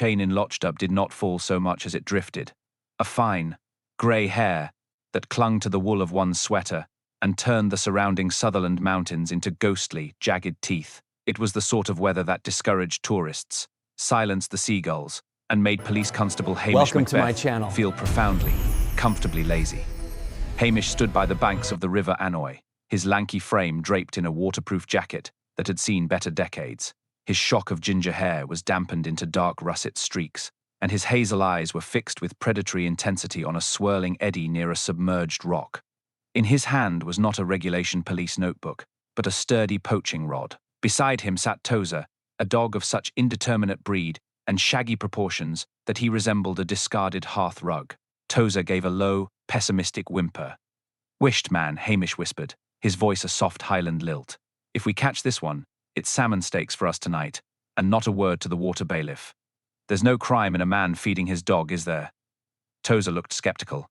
chain in Lochdubh did not fall so much as it drifted. A fine, grey hair that clung to the wool of one's sweater and turned the surrounding Sutherland mountains into ghostly, jagged teeth. It was the sort of weather that discouraged tourists, silenced the seagulls, and made police constable Hamish Macbeth feel profoundly, comfortably lazy. Hamish stood by the banks of the River Annoy, his lanky frame draped in a waterproof jacket that had seen better decades. His shock of ginger hair was dampened into dark russet streaks, and his hazel eyes were fixed with predatory intensity on a swirling eddy near a submerged rock. In his hand was not a regulation police notebook, but a sturdy poaching rod. Beside him sat Tozer, a dog of such indeterminate breed and shaggy proportions that he resembled a discarded hearth rug. Tozer gave a low, pessimistic whimper. "Wisht, man," Hamish whispered, his voice a soft Highland lilt. "If we catch this one, it's salmon steaks for us tonight, and not a word to the water bailiff. There's no crime in a man feeding his dog, is there?" Tozer looked skeptical.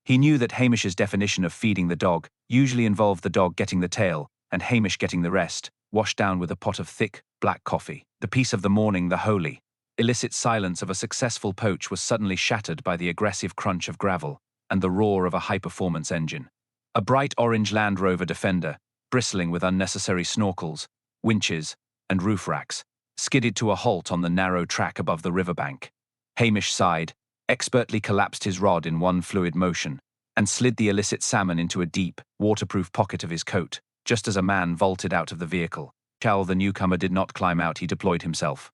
He knew that Hamish's definition of feeding the dog usually involved the dog getting the tail and Hamish getting the rest, washed down with a pot of thick, black coffee. The peace of the morning, the holy, illicit silence of a successful poach was suddenly shattered by the aggressive crunch of gravel and the roar of a high-performance engine. A bright orange Land Rover Defender, bristling with unnecessary snorkels, winches, and roof racks, skidded to a halt on the narrow track above the riverbank. Hamish sighed, expertly collapsed his rod in one fluid motion, and slid the illicit salmon into a deep, waterproof pocket of his coat, just as a man vaulted out of the vehicle. The newcomer did not climb out, he deployed himself.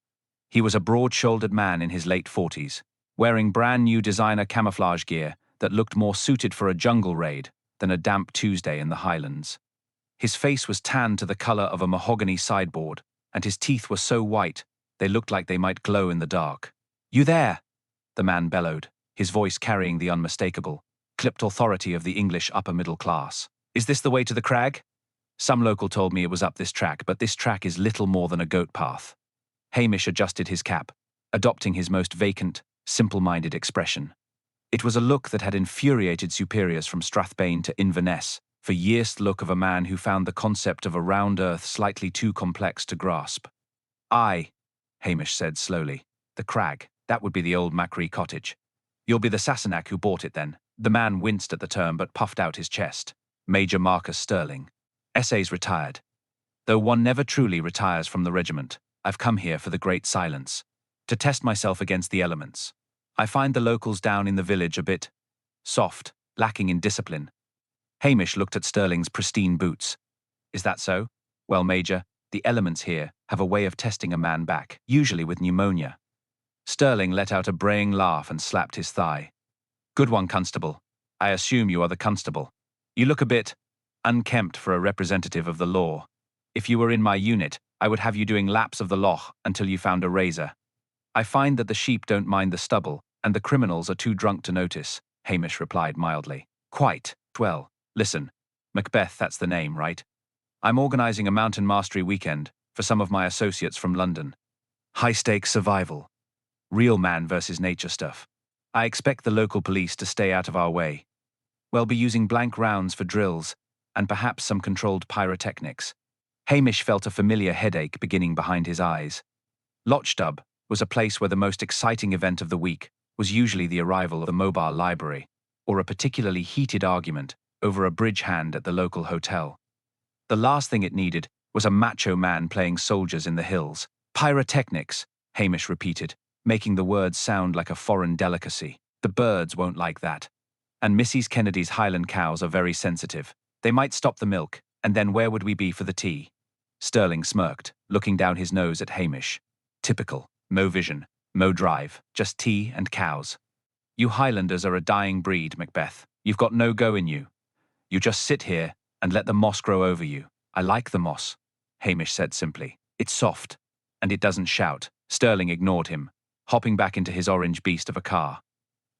He was a broad-shouldered man in his late 40s, wearing brand-new designer camouflage gear that looked more suited for a jungle raid than a damp Tuesday in the Highlands. His face was tanned to the color of a mahogany sideboard, and his teeth were so white they looked like they might glow in the dark. "You there?" the man bellowed, his voice carrying the unmistakable, clipped authority of the English upper middle class. "Is this the way to the crag?" "Some local told me it was up this track, but this track is little more than a goat path." Hamish adjusted his cap, adopting his most vacant, simple-minded expression. It was a look that had infuriated superiors from Strathbane to Inverness for years, the look of a man who found the concept of a round earth slightly too complex to grasp. "Aye," Hamish said slowly. "The crag, that would be the old Macri cottage. You'll be the Sassenach who bought it then." The man winced at the term but puffed out his chest. "Major Marcus Stirling. Essays retired. Though one never truly retires from the regiment, I've come here for the great silence, to test myself against the elements. I find the locals down in the village a bit soft, lacking in discipline." Hamish looked at Stirling's pristine boots. "Is that so? Well, Major, the elements here have a way of testing a man back, usually with pneumonia." Stirling let out a braying laugh and slapped his thigh. "Good one, Constable. I assume you are the constable. You look a bit unkempt for a representative of the law. If you were in my unit, I would have you doing laps of the loch until you found a razor." "I find that the sheep don't mind the stubble, and the criminals are too drunk to notice," Hamish replied mildly. "Quite. Well, listen. Macbeth, that's the name, right? I'm organizing a mountain mastery weekend for some of my associates from London. High-stakes survival. Real man versus nature stuff. I expect the local police to stay out of our way. We'll be using blank rounds for drills, and perhaps some controlled pyrotechnics." Hamish felt a familiar headache beginning behind his eyes. Lochdubh was a place where the most exciting event of the week was usually the arrival of the mobile library, or a particularly heated argument over a bridge hand at the local hotel. The last thing it needed was a macho man playing soldiers in the hills. "Pyrotechnics," Hamish repeated, making the words sound like a foreign delicacy. "The birds won't like that. And Mrs. Kennedy's Highland cows are very sensitive. They might stop the milk, and then where would we be for the tea?" Stirling smirked, looking down his nose at Hamish. "Typical. Mo vision, mo drive, just tea and cows. You Highlanders are a dying breed, Macbeth. You've got no go in you. You just sit here and let the moss grow over you." "I like the moss," Hamish said simply. "It's soft, and it doesn't shout." Stirling ignored him, hopping back into his orange beast of a car.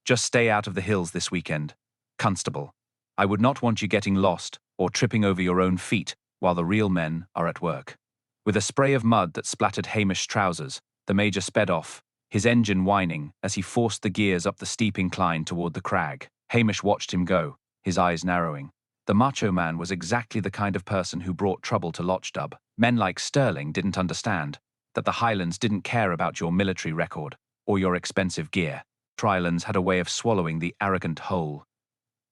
"Just stay out of the hills this weekend, Constable. I would not want you getting lost or tripping over your own feet while the real men are at work." With a spray of mud that splattered Hamish's trousers, the Major sped off, his engine whining as he forced the gears up the steep incline toward the crag. Hamish watched him go, his eyes narrowing. The Macho Man was exactly the kind of person who brought trouble to Lochdubh. Men like Stirling didn't understand that the Highlands didn't care about your military record, or your expensive gear. Highlands had a way of swallowing the arrogant whole.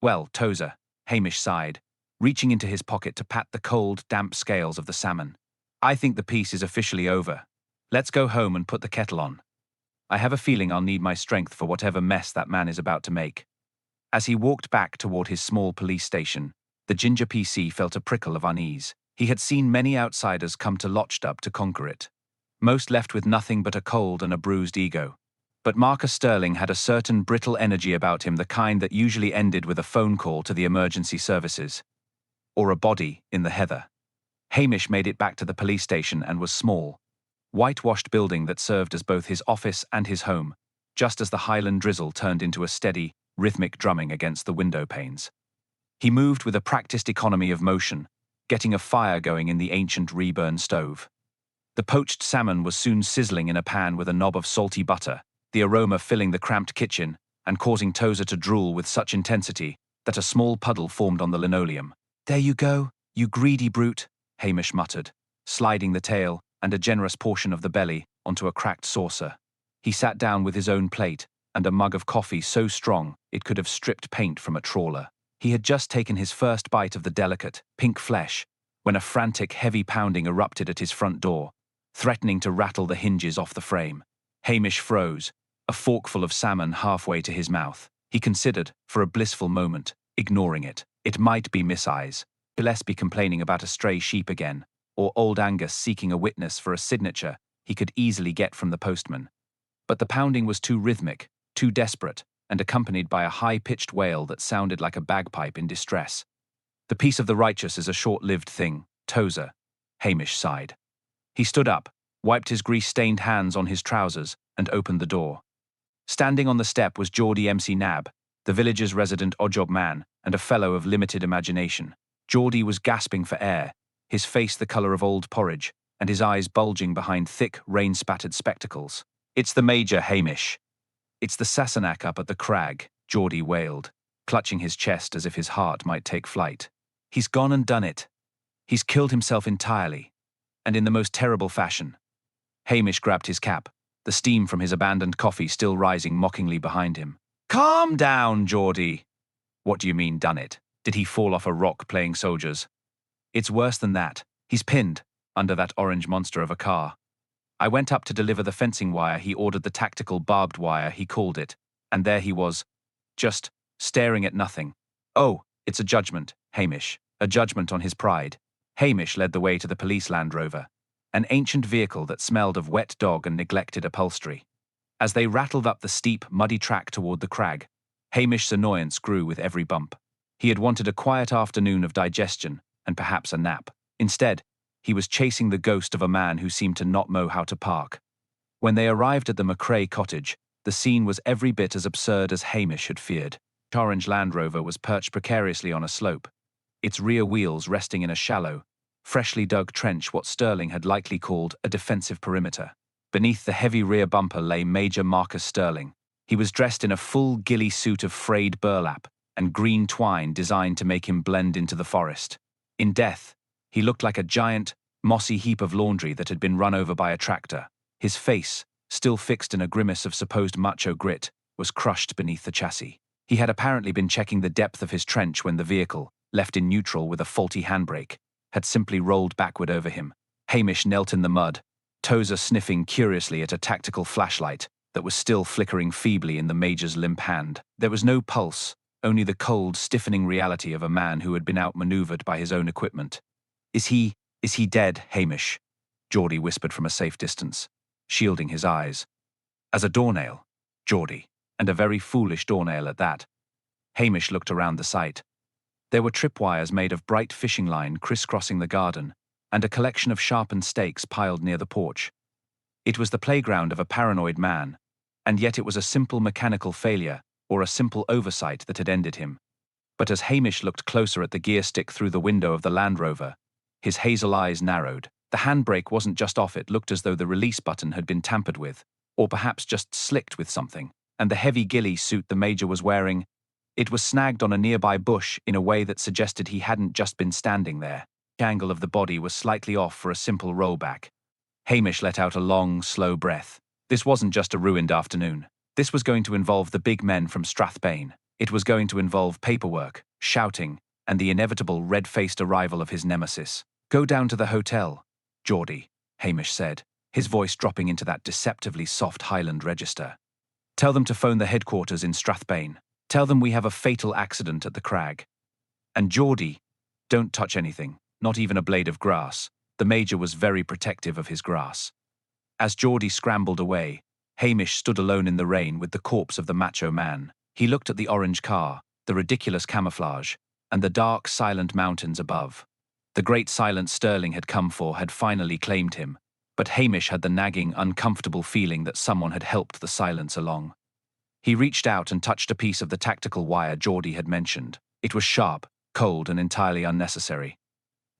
Well, Tozer, Hamish sighed, reaching into his pocket to pat the cold, damp scales of the salmon. I think the piece is officially over. Let's go home and put the kettle on. I have a feeling I'll need my strength for whatever mess that man is about to make. As he walked back toward his small police station, the ginger PC felt a prickle of unease. He had seen many outsiders come to Lochdubh to conquer it. Most left with nothing but a cold and a bruised ego. But Marcus Sterling had a certain brittle energy about him, the kind that usually ended with a phone call to the emergency services. Or a body in the heather. Hamish made it back to the police station and was small. Whitewashed building that served as both his office and his home, just as the Highland drizzle turned into a steady, rhythmic drumming against the window panes. He moved with a practiced economy of motion, getting a fire going in the ancient reburn stove. The poached salmon was soon sizzling in a pan with a knob of salty butter, the aroma filling the cramped kitchen and causing Tozer to drool with such intensity that a small puddle formed on the linoleum. "There you go, you greedy brute," Hamish muttered, sliding the tail and a generous portion of the belly onto a cracked saucer. He sat down with his own plate and a mug of coffee so strong it could have stripped paint from a trawler. He had just taken his first bite of the delicate, pink flesh when a frantic, heavy pounding erupted at his front door, threatening to rattle the hinges off the frame. Hamish froze, a forkful of salmon halfway to his mouth. He considered, for a blissful moment, ignoring it. It might be Miss Eyes, Gillespie complaining about a stray sheep again, or old Angus seeking a witness for a signature he could easily get from the postman. But the pounding was too rhythmic, too desperate, and accompanied by a high-pitched wail that sounded like a bagpipe in distress. The peace of the righteous is a short-lived thing, Tozer, Hamish sighed. He stood up, wiped his grease-stained hands on his trousers, and opened the door. Standing on the step was Geordie MC Nab, the village's resident oddjob man and a fellow of limited imagination. Geordie was gasping for air, his face the colour of old porridge, and his eyes bulging behind thick, rain-spattered spectacles. "It's the Major, Hamish." "It's the Sassenach up at the crag," Geordie wailed, clutching his chest as if his heart might take flight. "He's gone and done it. He's killed himself entirely, and in the most terrible fashion." Hamish grabbed his cap, the steam from his abandoned coffee still rising mockingly behind him. "Calm down, Geordie." "What do you mean, done it? Did he fall off a rock playing soldiers?" "It's worse than that. He's pinned, under that orange monster of a car. I went up to deliver the fencing wire he ordered, the tactical barbed wire, he called it, and there he was, just staring at nothing. Oh, it's a judgment, Hamish, a judgment on his pride." Hamish led the way to the police Land Rover, an ancient vehicle that smelled of wet dog and neglected upholstery. As they rattled up the steep, muddy track toward the crag, Hamish's annoyance grew with every bump. He had wanted a quiet afternoon of digestion and perhaps a nap. Instead, he was chasing the ghost of a man who seemed to not know how to park. When they arrived at the McRae cottage, the scene was every bit as absurd as Hamish had feared. The orange Land Rover was perched precariously on a slope, its rear wheels resting in a shallow, freshly dug trench what Sterling had likely called a defensive perimeter. Beneath the heavy rear bumper lay Major Marcus Sterling. He was dressed in a full ghillie suit of frayed burlap and green twine designed to make him blend into the forest. In death, he looked like a giant, mossy heap of laundry that had been run over by a tractor. His face, still fixed in a grimace of supposed macho grit, was crushed beneath the chassis. He had apparently been checking the depth of his trench when the vehicle, left in neutral with a faulty handbrake, had simply rolled backward over him. Hamish knelt in the mud, Tozer sniffing curiously at a tactical flashlight that was still flickering feebly in the Major's limp hand. There was no pulse, only the cold, stiffening reality of a man who had been outmaneuvered by his own equipment. Is he dead, Hamish?" Geordie whispered from a safe distance, shielding his eyes. "As a doornail, Geordie, and a very foolish doornail at that." Hamish looked around the site. There were tripwires made of bright fishing line crisscrossing the garden, and a collection of sharpened stakes piled near the porch. It was the playground of a paranoid man, and yet it was a simple mechanical failure or a simple oversight that had ended him. But as Hamish looked closer at the gear stick through the window of the Land Rover, his hazel eyes narrowed. The handbrake wasn't just off, it looked as though the release button had been tampered with, or perhaps just slicked with something, and the heavy ghillie suit the Major was wearing, it was snagged on a nearby bush in a way that suggested he hadn't just been standing there. The angle of the body was slightly off for a simple rollback. Hamish let out a long, slow breath, This wasn't just a ruined afternoon. This was going to involve the big men from Strathbane. It was going to involve paperwork, shouting, and the inevitable red-faced arrival of his nemesis. "Go down to the hotel, Geordie," Hamish said, his voice dropping into that deceptively soft Highland register. "Tell them to phone the headquarters in Strathbane. Tell them we have a fatal accident at the crag. And Geordie, don't touch anything, not even a blade of grass." The Major was very protective of his grass. As Geordie scrambled away, Hamish stood alone in the rain with the corpse of the Macho Man. He looked at the orange car, the ridiculous camouflage, and the dark, silent mountains above. The great silent Sterling had come for had finally claimed him, but Hamish had the nagging, uncomfortable feeling that someone had helped the silence along. He reached out and touched a piece of the tactical wire Geordie had mentioned. It was sharp, cold, and entirely unnecessary.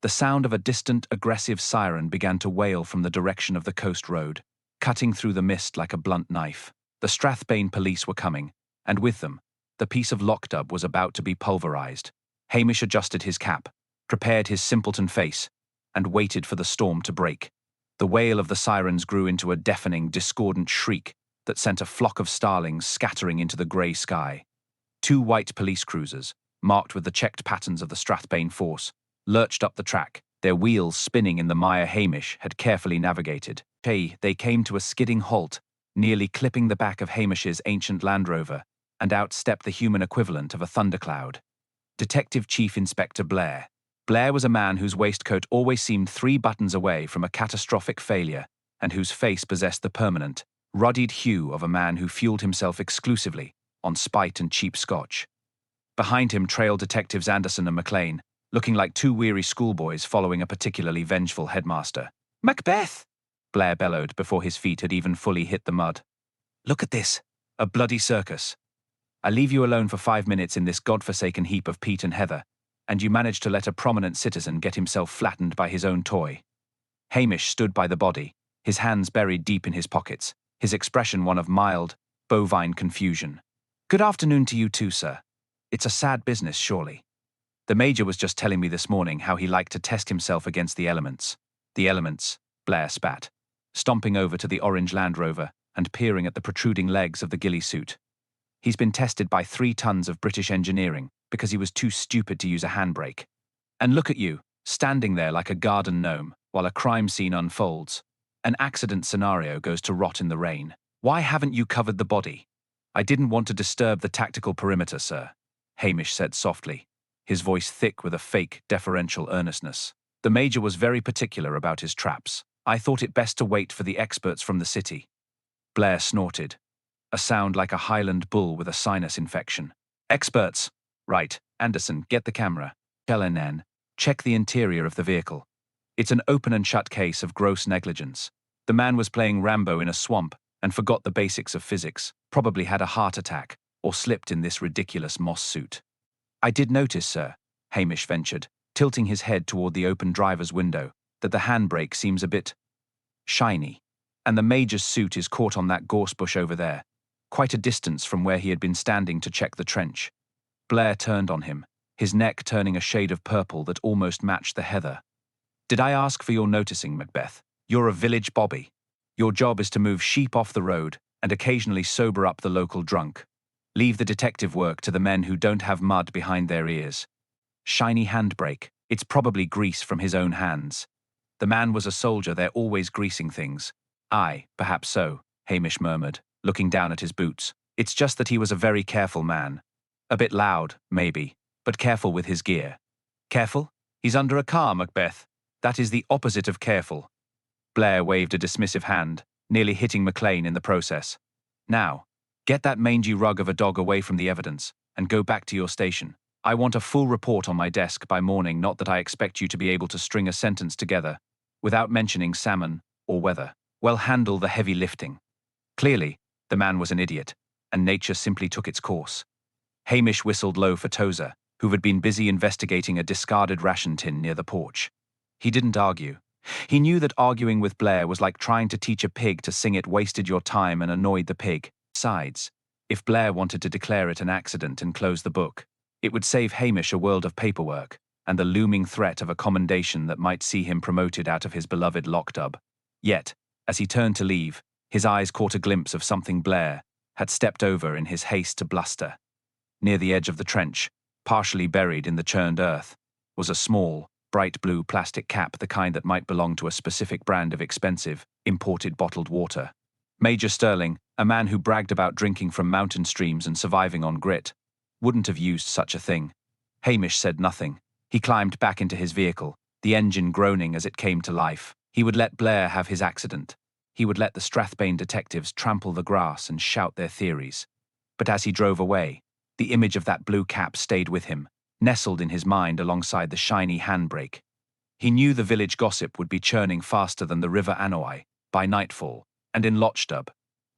The sound of a distant, aggressive siren began to wail from the direction of the coast road, cutting through the mist like a blunt knife. The Strathbane police were coming, and with them, the piece of Lochdubh was about to be pulverized. Hamish adjusted his cap, prepared his simpleton face, and waited for the storm to break. The wail of the sirens grew into a deafening, discordant shriek that sent a flock of starlings scattering into the grey sky. 2 white police cruisers, marked with the checked patterns of the Strathbane force, lurched up the track, their wheels spinning in the mire Hamish had carefully navigated. They came to a skidding halt, nearly clipping the back of Hamish's ancient Land Rover, and out stepped the human equivalent of a thundercloud. Detective Chief Inspector Blair. Blair was a man whose waistcoat always seemed 3 buttons away from a catastrophic failure, and whose face possessed the permanent, ruddied hue of a man who fueled himself exclusively on spite and cheap scotch. Behind him trailed Detectives Anderson and McLean, looking like 2 weary schoolboys following a particularly vengeful headmaster. "Macbeth!" Blair bellowed before his feet had even fully hit the mud. "Look at this. A bloody circus. I leave you alone for 5 minutes in this godforsaken heap of peat and heather, and you manage to let a prominent citizen get himself flattened by his own toy." Hamish stood by the body, his hands buried deep in his pockets, his expression one of mild, bovine confusion. "Good afternoon to you too, sir. It's a sad business, surely. The Major was just telling me this morning how he liked to test himself against the elements." "The elements," Blair spat, stomping over to the orange Land Rover and peering at the protruding legs of the ghillie suit. "He's been tested by 3 tons of British engineering because he was too stupid to use a handbrake. And look at you, standing there like a garden gnome while a crime scene unfolds. An accident scenario goes to rot in the rain. Why haven't you covered the body?" "I didn't want to disturb the tactical perimeter, sir," Hamish said softly, his voice thick with a fake, deferential earnestness. The Major was very particular about his traps. "I thought it best to wait for the experts from the city." Blair snorted, a sound like a Highland bull with a sinus infection. "Experts! Right, Anderson, get the camera. N, check the interior of the vehicle. It's an open and shut case of gross negligence. The man was playing Rambo in a swamp and forgot the basics of physics, probably had a heart attack, or slipped in this ridiculous moss suit." "I did notice, sir," Hamish ventured, tilting his head toward the open driver's window, "that the handbrake seems a bit shiny. And the Major's suit is caught on that gorse bush over there, quite a distance from where he had been standing to check the trench." Blair turned on him, his neck turning a shade of purple that almost matched the heather. "Did I ask for your noticing, Macbeth? You're a village bobby. Your job is to move sheep off the road and occasionally sober up the local drunk. Leave the detective work to the men who don't have mud behind their ears. Shiny handbrake. It's probably grease from his own hands. The man was a soldier, they're always greasing things." "Aye, perhaps so," Hamish murmured, looking down at his boots. "It's just that he was a very careful man. A bit loud, maybe, but careful with his gear." "Careful? He's under a car, Macbeth. That is the opposite of careful." Blair waved a dismissive hand, nearly hitting McLean in the process. "Now, get that mangy rug of a dog away from the evidence, and go back to your station. I want a full report on my desk by morning, not that I expect you to be able to string a sentence together, without mentioning salmon or weather. Well, handle the heavy lifting." Clearly, the man was an idiot, and nature simply took its course. Hamish whistled low for Tozer, who had been busy investigating a discarded ration tin near the porch. He didn't argue. He knew that arguing with Blair was like trying to teach a pig to sing it wasted your time and annoyed the pig. Besides, if Blair wanted to declare it an accident and close the book, it would save Hamish a world of paperwork and the looming threat of a commendation that might see him promoted out of his beloved Lochdubh. Yet, as he turned to leave, His eyes caught a glimpse of something Blair had stepped over in his haste to bluster. Near the edge of the trench, partially buried in the churned earth, was a small, bright blue plastic cap, the kind that might belong to a specific brand of expensive, imported bottled water. Major Sterling, a man who bragged about drinking from mountain streams and surviving on grit, wouldn't have used such a thing. Hamish said nothing. He climbed back into his vehicle, the engine groaning as it came to life. He would let Blair have his accident. He would let the Strathbane detectives trample the grass and shout their theories. But as he drove away, the image of that blue cap stayed with him, nestled in his mind alongside the shiny handbrake. He knew the village gossip would be churning faster than the River Anoi by nightfall, and in Lochdubh,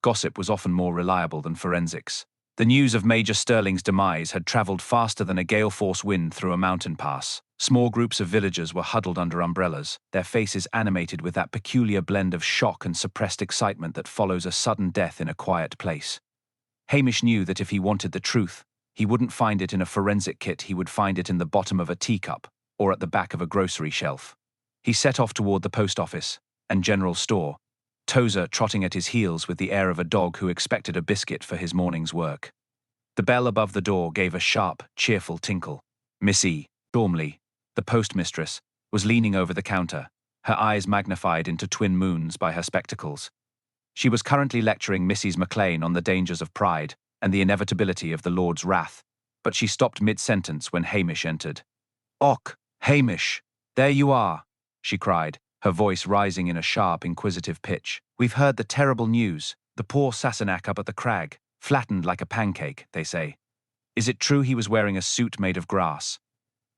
gossip was often more reliable than forensics. The news of Major Sterling's demise had travelled faster than a gale-force wind through a mountain pass. Small groups of villagers were huddled under umbrellas, their faces animated with that peculiar blend of shock and suppressed excitement that follows a sudden death in a quiet place. Hamish knew that if he wanted the truth, he wouldn't find it in a forensic kit, he would find it in the bottom of a teacup or at the back of a grocery shelf. He set off toward the post office and general store, Tozer trotting at his heels with the air of a dog who expected a biscuit for his morning's work. The bell above the door gave a sharp, cheerful tinkle. Missy Gormley, the postmistress, was leaning over the counter, her eyes magnified into twin moons by her spectacles. She was currently lecturing Mrs. McLean on the dangers of pride and the inevitability of the Lord's wrath, but she stopped mid-sentence when Hamish entered. "Och, Hamish, there you are," she cried, her voice rising in a sharp, inquisitive pitch. "We've heard the terrible news. The poor Sassenach up at the crag, flattened like a pancake, they say. Is it true he was wearing a suit made of grass?"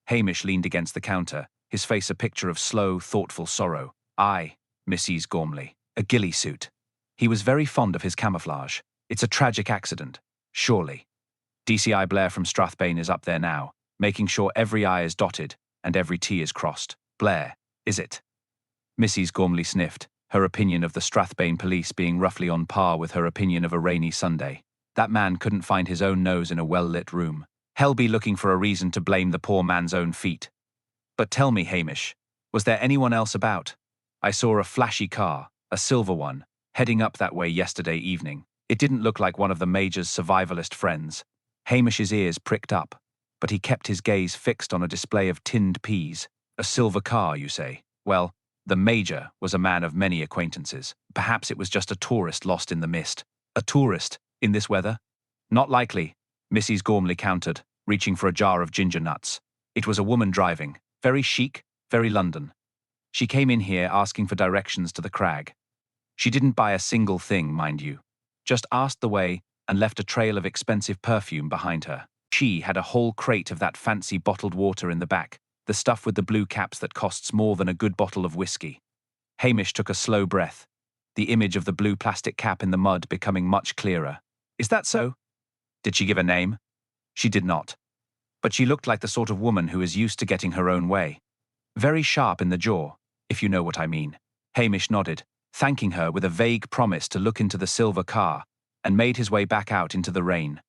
Hamish leaned against the counter, his face a picture of slow, thoughtful sorrow. "Aye, Mrs. Gormley, a ghillie suit. He was very fond of his camouflage. It's a tragic accident, surely. DCI Blair from Strathbane is up there now, making sure every I is dotted and every T is crossed. Blair, is it?" Mrs. Gormley sniffed, her opinion of the Strathbane police being roughly on par with her opinion of a rainy Sunday. That man couldn't find his own nose in a well-lit room. Hell be looking for a reason to blame the poor man's own feet. "But tell me, Hamish, was there anyone else about? I saw a flashy car, a silver one, heading up that way yesterday evening. It didn't look like one of the Major's survivalist friends." Hamish's ears pricked up, but he kept his gaze fixed on a display of tinned peas. "A silver car, you say? Well, the Major was a man of many acquaintances. Perhaps it was just a tourist lost in the mist." "A tourist? In this weather?" "Not likely," Mrs. Gormley countered, reaching for a jar of ginger nuts. "It was a woman driving. Very chic, very London. She came in here asking for directions to the crag. She didn't buy a single thing, mind you. Just asked the way and left a trail of expensive perfume behind her. She had a whole crate of that fancy bottled water in the back, the stuff with the blue caps that costs more than a good bottle of whiskey." Hamish took a slow breath, the image of the blue plastic cap in the mud becoming much clearer. "Is that so? Did she give a name?" "She did not. But she looked like the sort of woman who is used to getting her own way. Very sharp in the jaw, if you know what I mean." Hamish nodded, thanking her with a vague promise to look into the silver car, and made his way back out into the rain.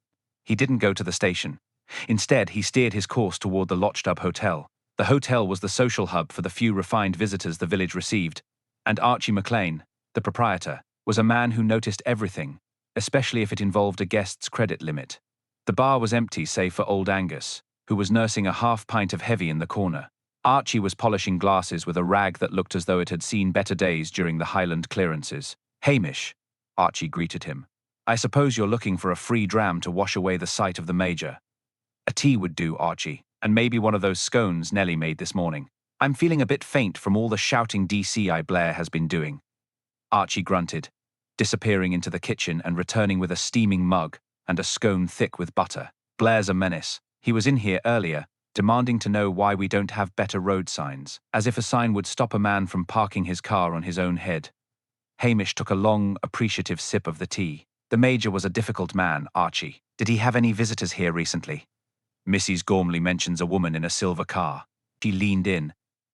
He didn't go to the station. Instead, he steered his course toward the Lochdubh Hotel. The hotel was the social hub for the few refined visitors the village received, and Archie McLean, the proprietor, was a man who noticed everything, especially if it involved a guest's credit limit. The bar was empty save for old Angus, who was nursing a half-pint of heavy in the corner. Archie was polishing glasses with a rag that looked as though it had seen better days during the Highland clearances. "Hamish," Archie greeted him. "I suppose you're looking for a free dram to wash away the sight of the Major." "A tea would do, Archie, and maybe one of those scones Nellie made this morning. I'm feeling a bit faint from all the shouting DCI Blair has been doing." Archie grunted, disappearing into the kitchen and returning with a steaming mug and a scone thick with butter. "Blair's a menace. He was in here earlier, demanding to know why we don't have better road signs, as if a sign would stop a man from parking his car on his own head." Hamish took a long, appreciative sip of the tea. "The Major was a difficult man, Archie. Did he have any visitors here recently?" "Mrs. Gormley mentions a woman in a silver car." He leaned in,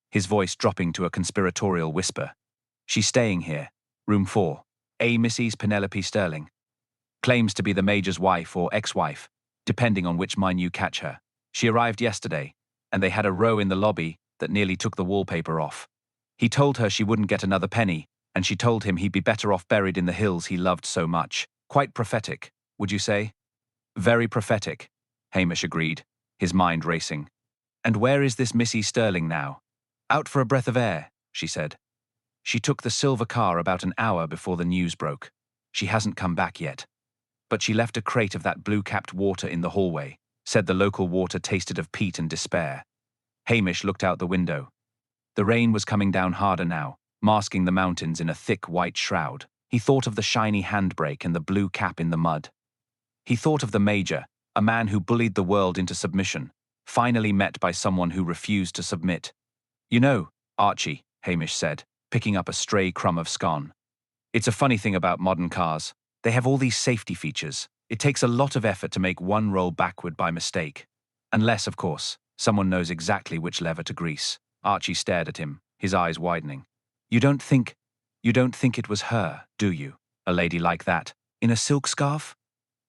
his voice dropping to a conspiratorial whisper. "She's staying here, room 4. A Mrs. Penelope Sterling. Claims to be the Major's wife or ex-wife, depending on which mine you catch her. She arrived yesterday, and they had a row in the lobby that nearly took the wallpaper off. He told her she wouldn't get another penny, and she told him he'd be better off buried in the hills he loved so much. Quite prophetic, would you say? Very prophetic, Hamish agreed, his mind racing. And where is this Missy Sterling now? Out for a breath of air, she said. She took the silver car about an hour before the news broke. She hasn't come back yet. But she left a crate of that blue-capped water in the hallway, said the local water tasted of peat and despair. Hamish looked out the window. The rain was coming down harder now, masking the mountains in a thick white shroud. He thought of the shiny handbrake and the blue cap in the mud. He thought of the Major, a man who bullied the world into submission, finally met by someone who refused to submit. You know, Archie, Hamish said, picking up a stray crumb of scone. It's a funny thing about modern cars. They have all these safety features. It takes a lot of effort to make one roll backward by mistake. Unless, of course, someone knows exactly which lever to grease. Archie stared at him, his eyes widening. You don't think it was her, do you? A lady like that, in a silk scarf?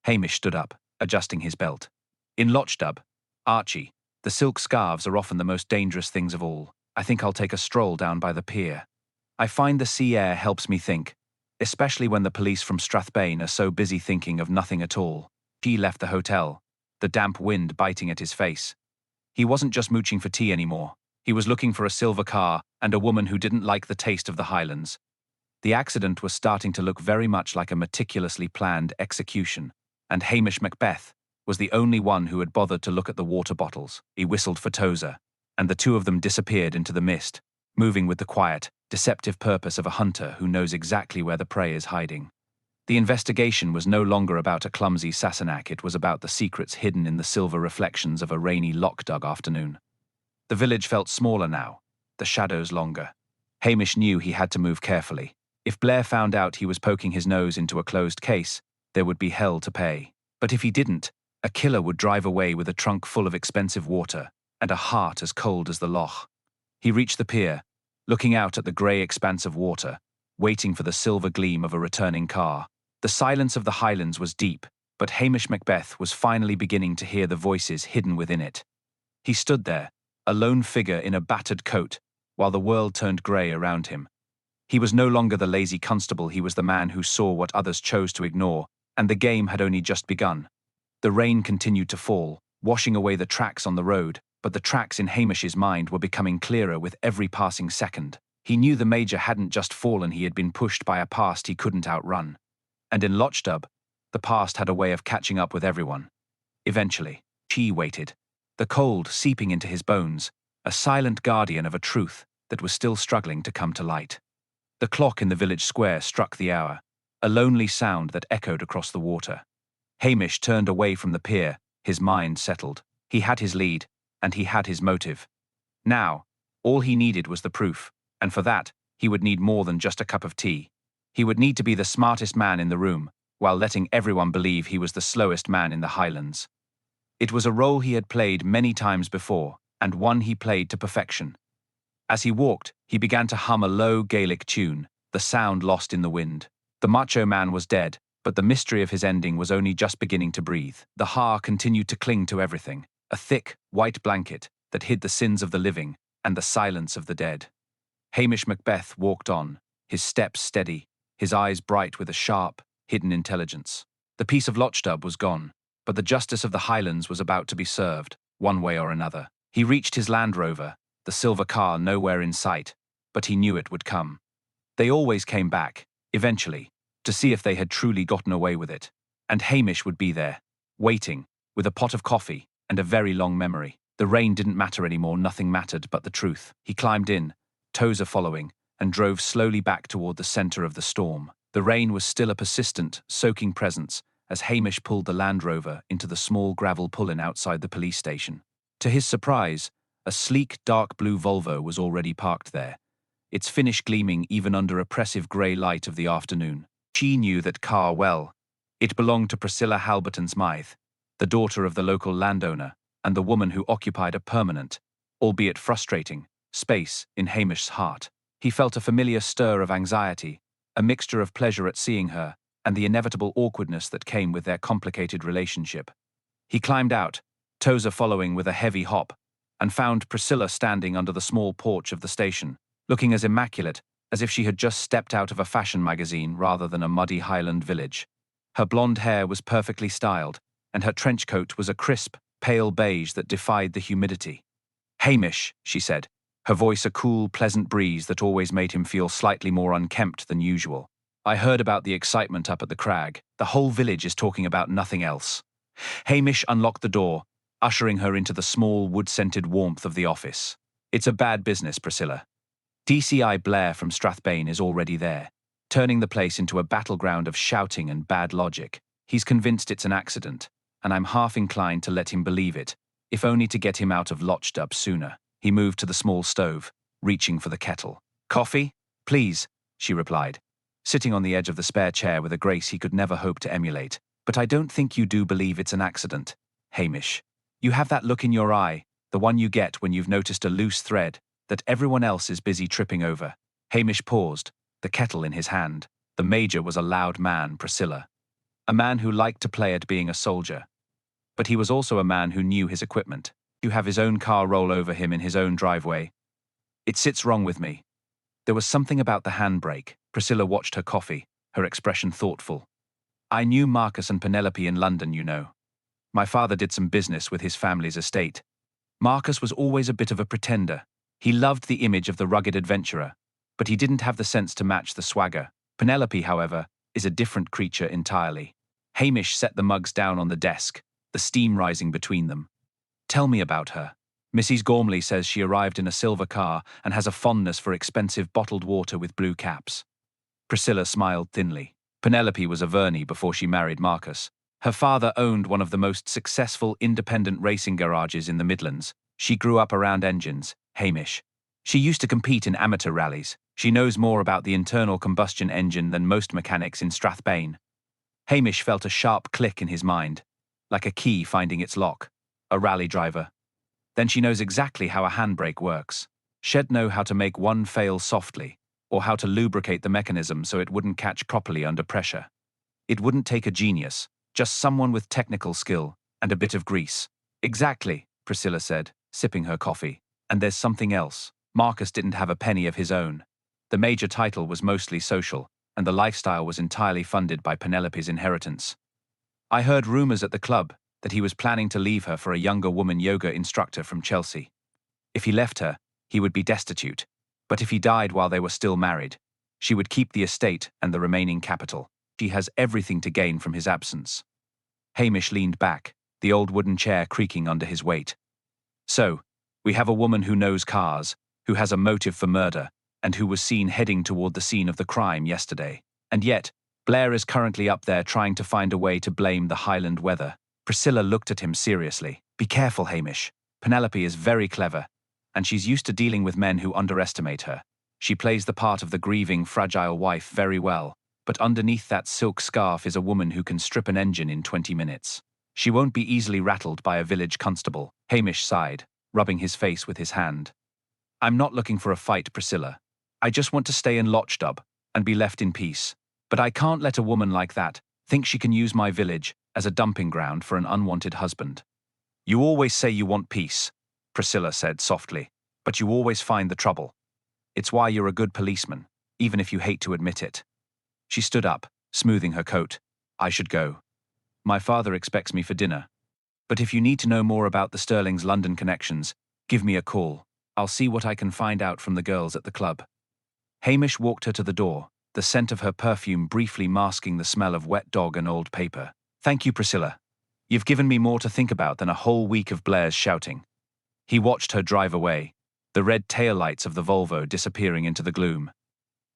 Hamish stood up, adjusting his belt. In Lochdubh, Archie, the silk scarves are often the most dangerous things of all. I think I'll take a stroll down by the pier. I find the sea air helps me think, especially when the police from Strathbane are so busy thinking of nothing at all. He left the hotel, the damp wind biting at his face. He wasn't just mooching for tea anymore. He was looking for a silver car and a woman who didn't like the taste of the Highlands. The accident was starting to look very much like a meticulously planned execution, and Hamish Macbeth was the only one who had bothered to look at the water bottles. He whistled for Tozer, and the two of them disappeared into the mist, moving with the quiet, deceptive purpose of a hunter who knows exactly where the prey is hiding. The investigation was no longer about a clumsy Sassenach, it was about the secrets hidden in the silver reflections of a rainy Lochdubh afternoon. The village felt smaller now, the shadows longer. Hamish knew he had to move carefully. If Blair found out he was poking his nose into a closed case, there would be hell to pay. But if he didn't, a killer would drive away with a trunk full of expensive water and a heart as cold as the loch. He reached the pier, looking out at the grey expanse of water, waiting for the silver gleam of a returning car. The silence of the Highlands was deep, but Hamish Macbeth was finally beginning to hear the voices hidden within it. He stood there, a lone figure in a battered coat, while the world turned grey around him. He was no longer the lazy constable, he was the man who saw what others chose to ignore, and the game had only just begun. The rain continued to fall, washing away the tracks on the road, but the tracks in Hamish's mind were becoming clearer with every passing second. He knew the Major hadn't just fallen, he had been pushed by a past he couldn't outrun. And in Lochdubh, the past had a way of catching up with everyone. Eventually, he waited, the cold seeping into his bones, a silent guardian of a truth that was still struggling to come to light. The clock in the village square struck the hour, a lonely sound that echoed across the water. Hamish turned away from the pier, his mind settled. He had his lead, and he had his motive. Now, all he needed was the proof, and for that, he would need more than just a cup of tea. He would need to be the smartest man in the room, while letting everyone believe he was the slowest man in the Highlands. It was a role he had played many times before, and one he played to perfection. As he walked, he began to hum a low Gaelic tune, the sound lost in the wind. The Macho Man was dead, but the mystery of his ending was only just beginning to breathe. The Ha continued to cling to everything, a thick, white blanket that hid the sins of the living and the silence of the dead. Hamish Macbeth walked on, his steps steady, his eyes bright with a sharp, hidden intelligence. The peace of Lochdubh was gone, but the justice of the Highlands was about to be served, one way or another. He reached his Land Rover, the silver car nowhere in sight, but he knew it would come. They always came back, eventually, to see if they had truly gotten away with it. And Hamish would be there, waiting, with a pot of coffee and a very long memory. The rain didn't matter anymore, nothing mattered but the truth. He climbed in, Tozer following, and drove slowly back toward the center of the storm. The rain was still a persistent, soaking presence as Hamish pulled the Land Rover into the small gravel pull-in outside the police station. To his surprise, a sleek, dark blue Volvo was already parked there, its finish gleaming even under oppressive grey light of the afternoon. She knew that car well. It belonged to Priscilla Halberton Smythe, the daughter of the local landowner, and the woman who occupied a permanent, albeit frustrating, space in Hamish's heart. He felt a familiar stir of anxiety, a mixture of pleasure at seeing her, and the inevitable awkwardness that came with their complicated relationship. He climbed out, Tozer following with a heavy hop, and found Priscilla standing under the small porch of the station, looking as immaculate as if she had just stepped out of a fashion magazine rather than a muddy Highland village. Her blonde hair was perfectly styled, and her trench coat was a crisp, pale beige that defied the humidity. "Hamish," she said, her voice a cool, pleasant breeze that always made him feel slightly more unkempt than usual. "I heard about the excitement up at the crag. The whole village is talking about nothing else." Hamish unlocked the door, ushering her into the small, wood-scented warmth of the office. "It's a bad business, Priscilla. DCI Blair from Strathbane is already there, turning the place into a battleground of shouting and bad logic. He's convinced it's an accident, and I'm half inclined to let him believe it, if only to get him out of Lochdubh sooner." He moved to the small stove, reaching for the kettle. "Coffee? Please," she replied, sitting on the edge of the spare chair with a grace he could never hope to emulate. "But I don't think you do believe it's an accident, Hamish. You have that look in your eye, the one you get when you've noticed a loose thread that everyone else is busy tripping over." Hamish paused, the kettle in his hand. The Major was a loud man, Priscilla. A man who liked to play at being a soldier. But he was also a man who knew his equipment. To have his own car roll over him in his own driveway. "It sits wrong with me." There was something about the handbrake. Priscilla watched her coffee, her expression thoughtful. "I knew Marcus and Penelope in London, you know. My father did some business with his family's estate. Marcus was always a bit of a pretender. He loved the image of the rugged adventurer, but he didn't have the sense to match the swagger. Penelope, however, is a different creature entirely." Hamish set the mugs down on the desk, the steam rising between them. "Tell me about her." "Mrs. Gormley says she arrived in a silver car and has a fondness for expensive bottled water with blue caps." Priscilla smiled thinly. Penelope was a Verney before she married Marcus. Her father owned one of the most successful independent racing garages in the Midlands. She grew up around engines, Hamish. She used to compete in amateur rallies. She knows more about the internal combustion engine than most mechanics in Strathbane. Hamish felt a sharp click in his mind, like a key finding its lock. A rally driver. Then she knows exactly how a handbrake works. She'd know how to make one fail softly, or how to lubricate the mechanism so it wouldn't catch properly under pressure. It wouldn't take a genius, just someone with technical skill and a bit of grease. "Exactly," Priscilla said, sipping her coffee. "And there's something else. Marcus didn't have a penny of his own. The Major title was mostly social, and the lifestyle was entirely funded by Penelope's inheritance. I heard rumors at the club that he was planning to leave her for a younger woman yoga instructor from Chelsea. If he left her, he would be destitute. But if he died while they were still married, she would keep the estate and the remaining capital. She has everything to gain from his absence." Hamish leaned back, the old wooden chair creaking under his weight. "So, we have a woman who knows cars, who has a motive for murder, and who was seen heading toward the scene of the crime yesterday. And yet, Blair is currently up there trying to find a way to blame the Highland weather." Priscilla looked at him seriously. "Be careful, Hamish. Penelope is very clever, and she's used to dealing with men who underestimate her. She plays the part of the grieving, fragile wife very well, but underneath that silk scarf is a woman who can strip an engine in 20 minutes. She won't be easily rattled by a village constable." Hamish sighed, rubbing his face with his hand. "I'm not looking for a fight, Priscilla. I just want to stay in Lochdubh and be left in peace. But I can't let a woman like that think she can use my village as a dumping ground for an unwanted husband." "You always say you want peace," Priscilla said softly, "but you always find the trouble. It's why you're a good policeman, even if you hate to admit it." She stood up, smoothing her coat. "I should go. My father expects me for dinner. But if you need to know more about the Sterling's London connections, give me a call. I'll see what I can find out from the girls at the club." Hamish walked her to the door, the scent of her perfume briefly masking the smell of wet dog and old paper. "Thank you, Priscilla. You've given me more to think about than a whole week of Blair's shouting." He watched her drive away, the red taillights of the Volvo disappearing into the gloom.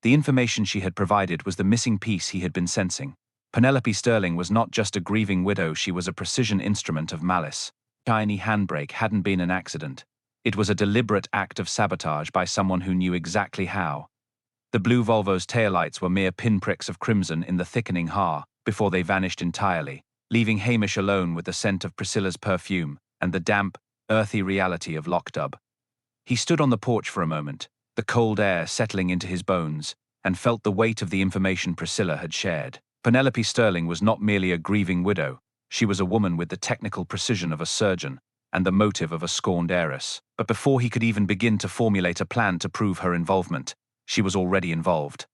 The information she had provided was the missing piece he had been sensing. Penelope Sterling was not just a grieving widow, she was a precision instrument of malice. Tiny handbrake hadn't been an accident. It was a deliberate act of sabotage by someone who knew exactly how. The blue Volvo's taillights were mere pinpricks of crimson in the thickening har before they vanished entirely, leaving Hamish alone with the scent of Priscilla's perfume and the damp, earthy reality of Lochdubh. He stood on the porch for a moment, the cold air settling into his bones, and felt the weight of the information Priscilla had shared. Penelope Sterling was not merely a grieving widow, she was a woman with the technical precision of a surgeon and the motive of a scorned heiress. But before he could even begin to formulate a plan to prove her involvement, She was already involved.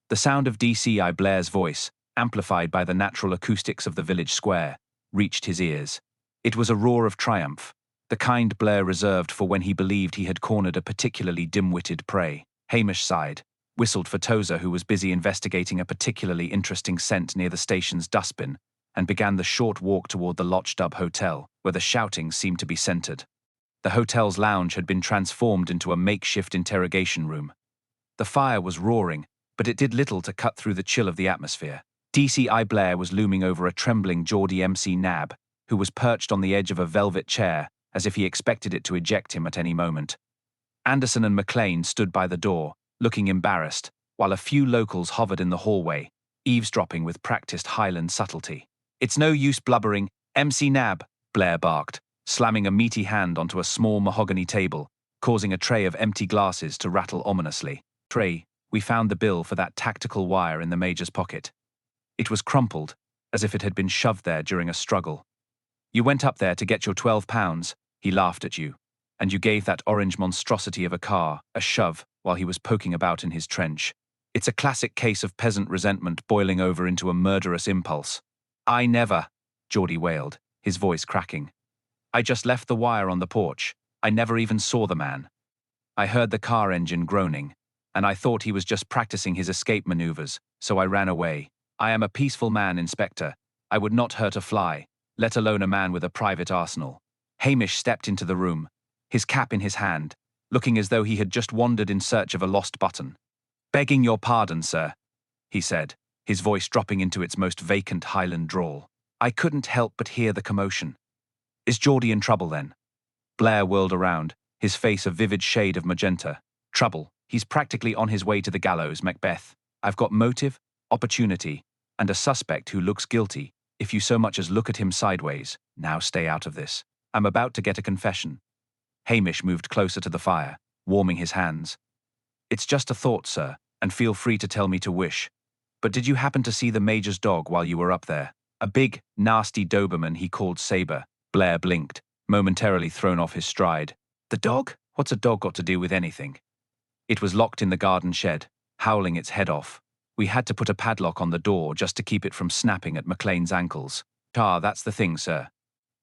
The sound of DCI Blair's voice, amplified by the natural acoustics of the village square, reached his ears. It was a roar of triumph, the kind Blair reserved for when he believed he had cornered a particularly dim-witted prey. Hamish sighed, whistled for Tozer, who was busy investigating a particularly interesting scent near the station's dustbin, and began the short walk toward the Lochdubh Hotel, where the shouting seemed to be centered. The hotel's lounge had been transformed into a makeshift interrogation room. The fire was roaring, but it did little to cut through the chill of the atmosphere. DCI Blair was looming over a trembling Geordie MC Nab, who was perched on the edge of a velvet chair, as if he expected it to eject him at any moment. Anderson and McLean stood by the door, looking embarrassed, while a few locals hovered in the hallway, eavesdropping with practiced Highland subtlety. "It's no use blubbering, MC Nab," Blair barked, slamming a meaty hand onto a small mahogany table, causing a tray of empty glasses to rattle ominously. "Tray, we found the bill for that tactical wire in the Major's pocket." It was crumpled, as if it had been shoved there during a struggle. "You went up there to get your £12, he laughed at you, and you gave that orange monstrosity of a car a shove while he was poking about in his trench. It's a classic case of peasant resentment boiling over into a murderous impulse." "I never," Geordie wailed, his voice cracking. "I just left the wire on the porch. I never even saw the man. I heard the car engine groaning, and I thought he was just practicing his escape maneuvers, so I ran away. I am a peaceful man, Inspector. I would not hurt a fly, let alone a man with a private arsenal." Hamish stepped into the room, his cap in his hand, looking as though he had just wandered in search of a lost button. "Begging your pardon, sir," he said, his voice dropping into its most vacant Highland drawl. "I couldn't help but hear the commotion." "Is Geordie in trouble, then?" Blair whirled around, his face a vivid shade of magenta. "Trouble. He's practically on his way to the gallows, Macbeth. I've got motive, opportunity, and a suspect who looks guilty, if you so much as look at him sideways. Now stay out of this. I'm about to get a confession." Hamish moved closer to the fire, warming his hands. "It's just a thought, sir, and feel free to tell me to wish. But did you happen to see the Major's dog while you were up there? A big, nasty Doberman he called Sabre." Blair blinked, momentarily thrown off his stride. "The dog? What's a dog got to do with anything?" "It was locked in the garden shed, howling its head off. We had to put a padlock on the door just to keep it from snapping at McLean's ankles." "Ah, that's the thing, sir,"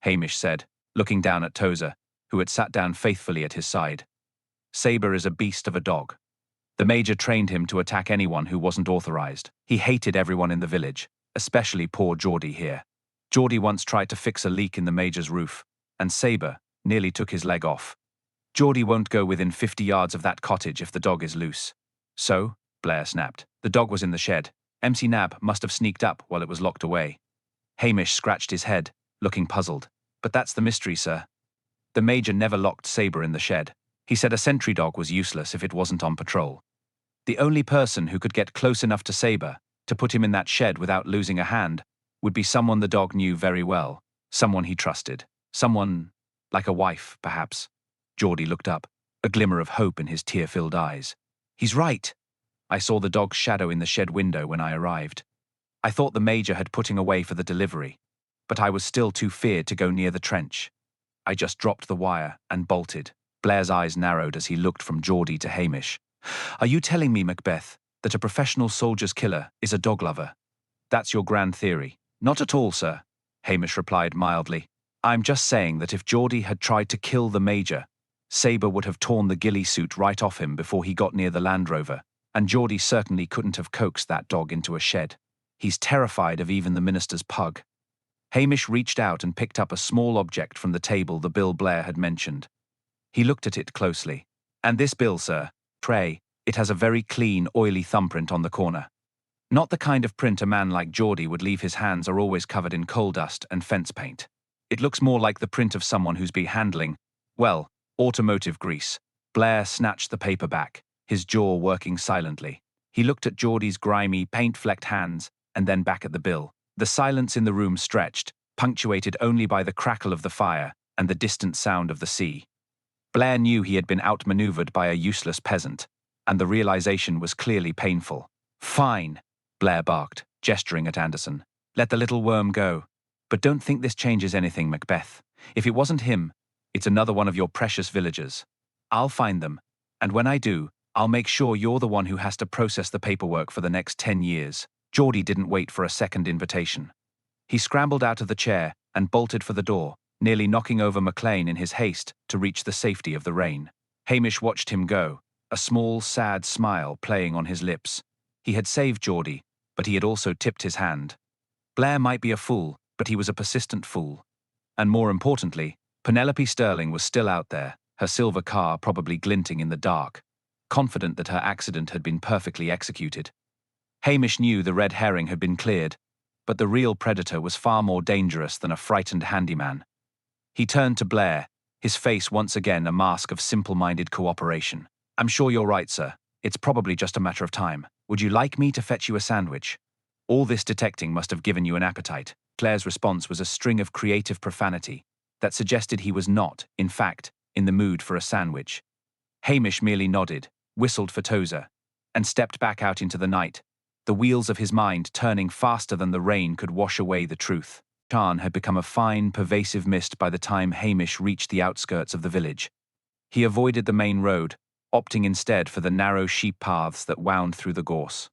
Hamish said, looking down at Tozer, who had sat down faithfully at his side. "Sabre is a beast of a dog. The Major trained him to attack anyone who wasn't authorized. He hated everyone in the village, especially poor Geordie here. Geordie once tried to fix a leak in the Major's roof, and Sabre nearly took his leg off. Geordie won't go within 50 yards of that cottage if the dog is loose." "So?" Blair snapped. "The dog was in the shed. MC Nab must have sneaked up while it was locked away." Hamish scratched his head, looking puzzled. "But that's the mystery, sir. The Major never locked Sabre in the shed. He said a sentry dog was useless if it wasn't on patrol. The only person who could get close enough to Sabre to put him in that shed without losing a hand would be someone the dog knew very well, someone he trusted, someone like a wife, perhaps." Geordie looked up, a glimmer of hope in his tear-filled eyes. "He's right. I saw the dog's shadow in the shed window when I arrived. I thought the Major had putting away for the delivery, but I was still too feared to go near the trench. I just dropped the wire and bolted." Blair's eyes narrowed as he looked from Geordie to Hamish. "Are you telling me, Macbeth, that a professional soldier's killer is a dog lover? That's your grand theory?" "Not at all, sir," Hamish replied mildly. "I'm just saying that if Geordie had tried to kill the Major, Sabre would have torn the ghillie suit right off him before he got near the Land Rover, and Geordie certainly couldn't have coaxed that dog into a shed. He's terrified of even the minister's pug." Hamish reached out and picked up a small object from the table the bill Blair had mentioned. He looked at it closely. "And this bill, sir, pray, it has a very clean, oily thumbprint on the corner. Not the kind of print a man like Geordie would leave. His hands are always covered in coal dust and fence paint. It looks more like the print of someone who's been handling, well, automotive grease." Blair snatched the paper back, his jaw working silently. He looked at Geordie's grimy, paint-flecked hands, and then back at the bill. The silence in the room stretched, punctuated only by the crackle of the fire and the distant sound of the sea. Blair knew he had been outmaneuvered by a useless peasant, and the realization was clearly painful. "Fine," Blair barked, gesturing at Anderson. "Let the little worm go. But don't think this changes anything, Macbeth. If it wasn't him, it's another one of your precious villagers. I'll find them, and when I do, I'll make sure you're the one who has to process the paperwork for the next 10 years. Geordie didn't wait for a second invitation. He scrambled out of the chair and bolted for the door, nearly knocking over McLean in his haste to reach the safety of the rain. Hamish watched him go, a small, sad smile playing on his lips. He had saved Geordie, but he had also tipped his hand. Blair might be a fool, but he was a persistent fool. And more importantly, Penelope Sterling was still out there, her silver car probably glinting in the dark, confident that her accident had been perfectly executed. Hamish knew the red herring had been cleared, but the real predator was far more dangerous than a frightened handyman. He turned to Blair, his face once again a mask of simple-minded cooperation. I'm sure you're right, sir. It's probably just a matter of time. Would you like me to fetch you a sandwich? All this detecting must have given you an appetite. Claire's response was a string of creative profanity that suggested he was not, in fact, in the mood for a sandwich. Hamish merely nodded, whistled for Tozer, and stepped back out into the night, the wheels of his mind turning faster than the rain could wash away the truth. Tarn had become a fine, pervasive mist by the time Hamish reached the outskirts of the village. He avoided the main road, opting instead for the narrow sheep paths that wound through the gorse.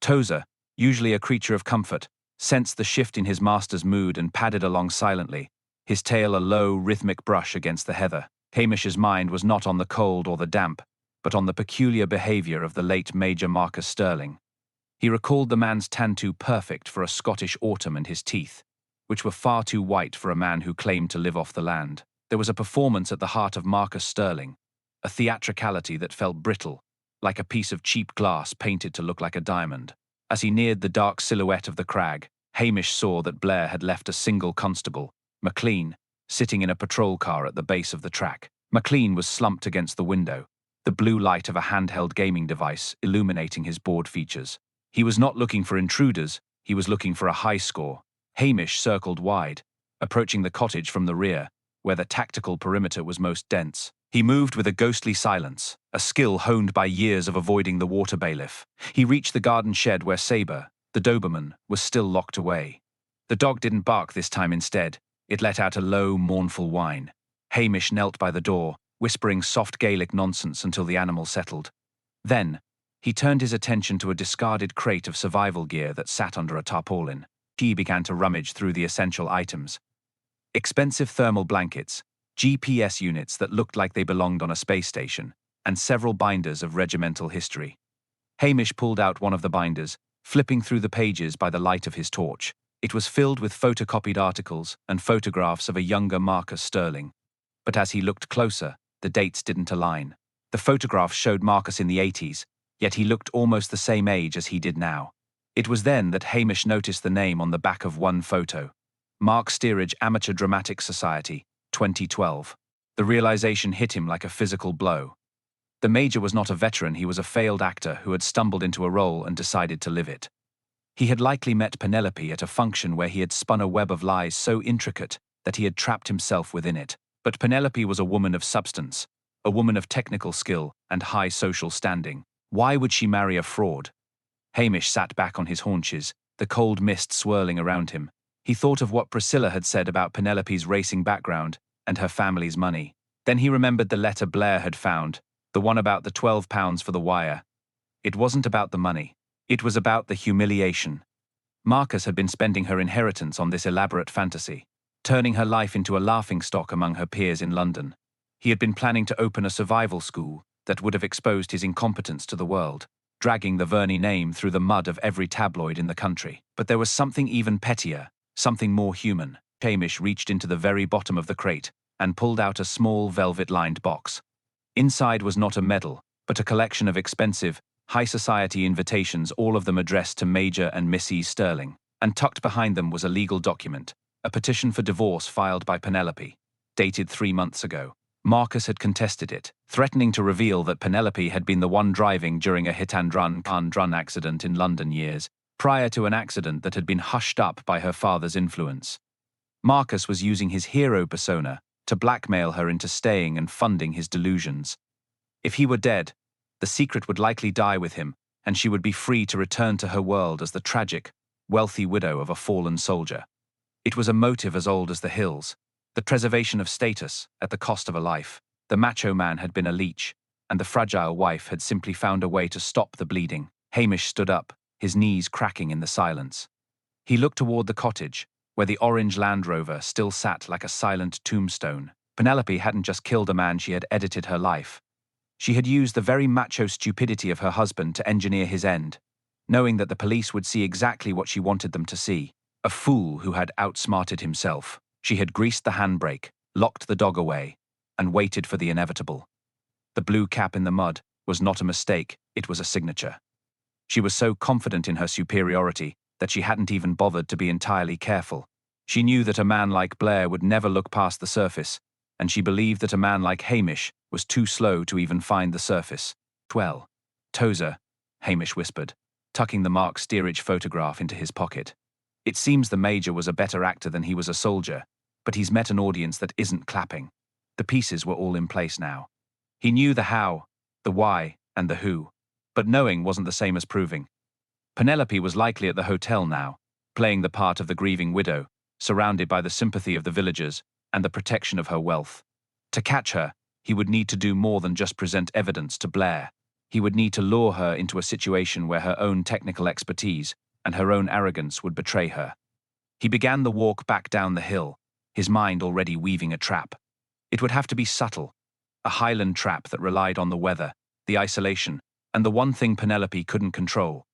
Tozer, usually a creature of comfort, sensed the shift in his master's mood and padded along silently, his tail a low, rhythmic brush against the heather. Hamish's mind was not on the cold or the damp, but on the peculiar behaviour of the late Major Marcus Sterling. He recalled the man's tattoo perfect for a Scottish autumn and his teeth, which were far too white for a man who claimed to live off the land. There was a performance at the heart of Marcus Sterling, a theatricality that felt brittle, like a piece of cheap glass painted to look like a diamond. As he neared the dark silhouette of the crag, Hamish saw that Blair had left a single constable, McLean, sitting in a patrol car at the base of the track. McLean was slumped against the window, the blue light of a handheld gaming device illuminating his board features. He was not looking for intruders, he was looking for a high score. Hamish circled wide, approaching the cottage from the rear, where the tactical perimeter was most dense. He moved with a ghostly silence, a skill honed by years of avoiding the water bailiff. He reached the garden shed where Sabre, the Doberman, was still locked away. The dog didn't bark this time. Instead, it let out a low, mournful whine. Hamish knelt by the door, whispering soft Gaelic nonsense until the animal settled. Then, he turned his attention to a discarded crate of survival gear that sat under a tarpaulin. He began to rummage through the essential items. Expensive thermal blankets, GPS units that looked like they belonged on a space station, and several binders of regimental history. Hamish pulled out one of the binders, flipping through the pages by the light of his torch. It was filled with photocopied articles and photographs of a younger Marcus Sterling. But as he looked closer, the dates didn't align. The photographs showed Marcus in the 80s, yet he looked almost the same age as he did now. It was then that Hamish noticed the name on the back of one photo: Mark Steerage Amateur Dramatic Society, 2012. The realization hit him like a physical blow. The Major was not a veteran, he was a failed actor who had stumbled into a role and decided to live it. He had likely met Penelope at a function where he had spun a web of lies so intricate that he had trapped himself within it. But Penelope was a woman of substance, a woman of technical skill and high social standing. Why would she marry a fraud? Hamish sat back on his haunches, the cold mist swirling around him. He thought of what Priscilla had said about Penelope's racing background and her family's money. Then he remembered the letter Blair had found, the one about the £12 for the wire. It wasn't about the money. It was about the humiliation. Marcus had been spending her inheritance on this elaborate fantasy, turning her life into a laughingstock among her peers in London. He had been planning to open a survival school that would have exposed his incompetence to the world, dragging the Verney name through the mud of every tabloid in the country. But there was something even pettier, something more human. Hamish reached into the very bottom of the crate and pulled out a small velvet-lined box. Inside was not a medal, but a collection of expensive, high society invitations, all of them addressed to Major and Mrs. Sterling. And tucked behind them was a legal document, a petition for divorce filed by Penelope, dated 3 months ago. Marcus had contested it, threatening to reveal that Penelope had been the one driving during a hit-and-run accident in London years prior to an accident that had been hushed up by her father's influence. Marcus was using his hero persona to blackmail her into staying and funding his delusions. If he were dead, the secret would likely die with him, and she would be free to return to her world as the tragic, wealthy widow of a fallen soldier. It was a motive as old as the hills, the preservation of status at the cost of a life. The Macho Man had been a leech, and the fragile wife had simply found a way to stop the bleeding. Hamish stood up, his knees cracking in the silence. He looked toward the cottage, where the orange Land Rover still sat like a silent tombstone. Penelope hadn't just killed a man, she had edited her life. She had used the very macho stupidity of her husband to engineer his end, knowing that the police would see exactly what she wanted them to see. A fool who had outsmarted himself. She had greased the handbrake, locked the dog away, and waited for the inevitable. The blue cap in the mud was not a mistake, it was a signature. She was so confident in her superiority that she hadn't even bothered to be entirely careful. She knew that a man like Blair would never look past the surface, and she believed that a man like Hamish was too slow to even find the surface. "Well, Tozer," Hamish whispered, tucking the Mark Steerage photograph into his pocket. "It seems the Major was a better actor than he was a soldier, but he's met an audience that isn't clapping." The pieces were all in place now. He knew the how, the why, and the who, but knowing wasn't the same as proving. Penelope was likely at the hotel now, playing the part of the grieving widow, surrounded by the sympathy of the villagers and the protection of her wealth. To catch her, he would need to do more than just present evidence to Blair. He would need to lure her into a situation where her own technical expertise and her own arrogance would betray her. He began the walk back down the hill, his mind already weaving a trap. It would have to be subtle, a Highland trap that relied on the weather, the isolation, and the one thing Penelope couldn't control: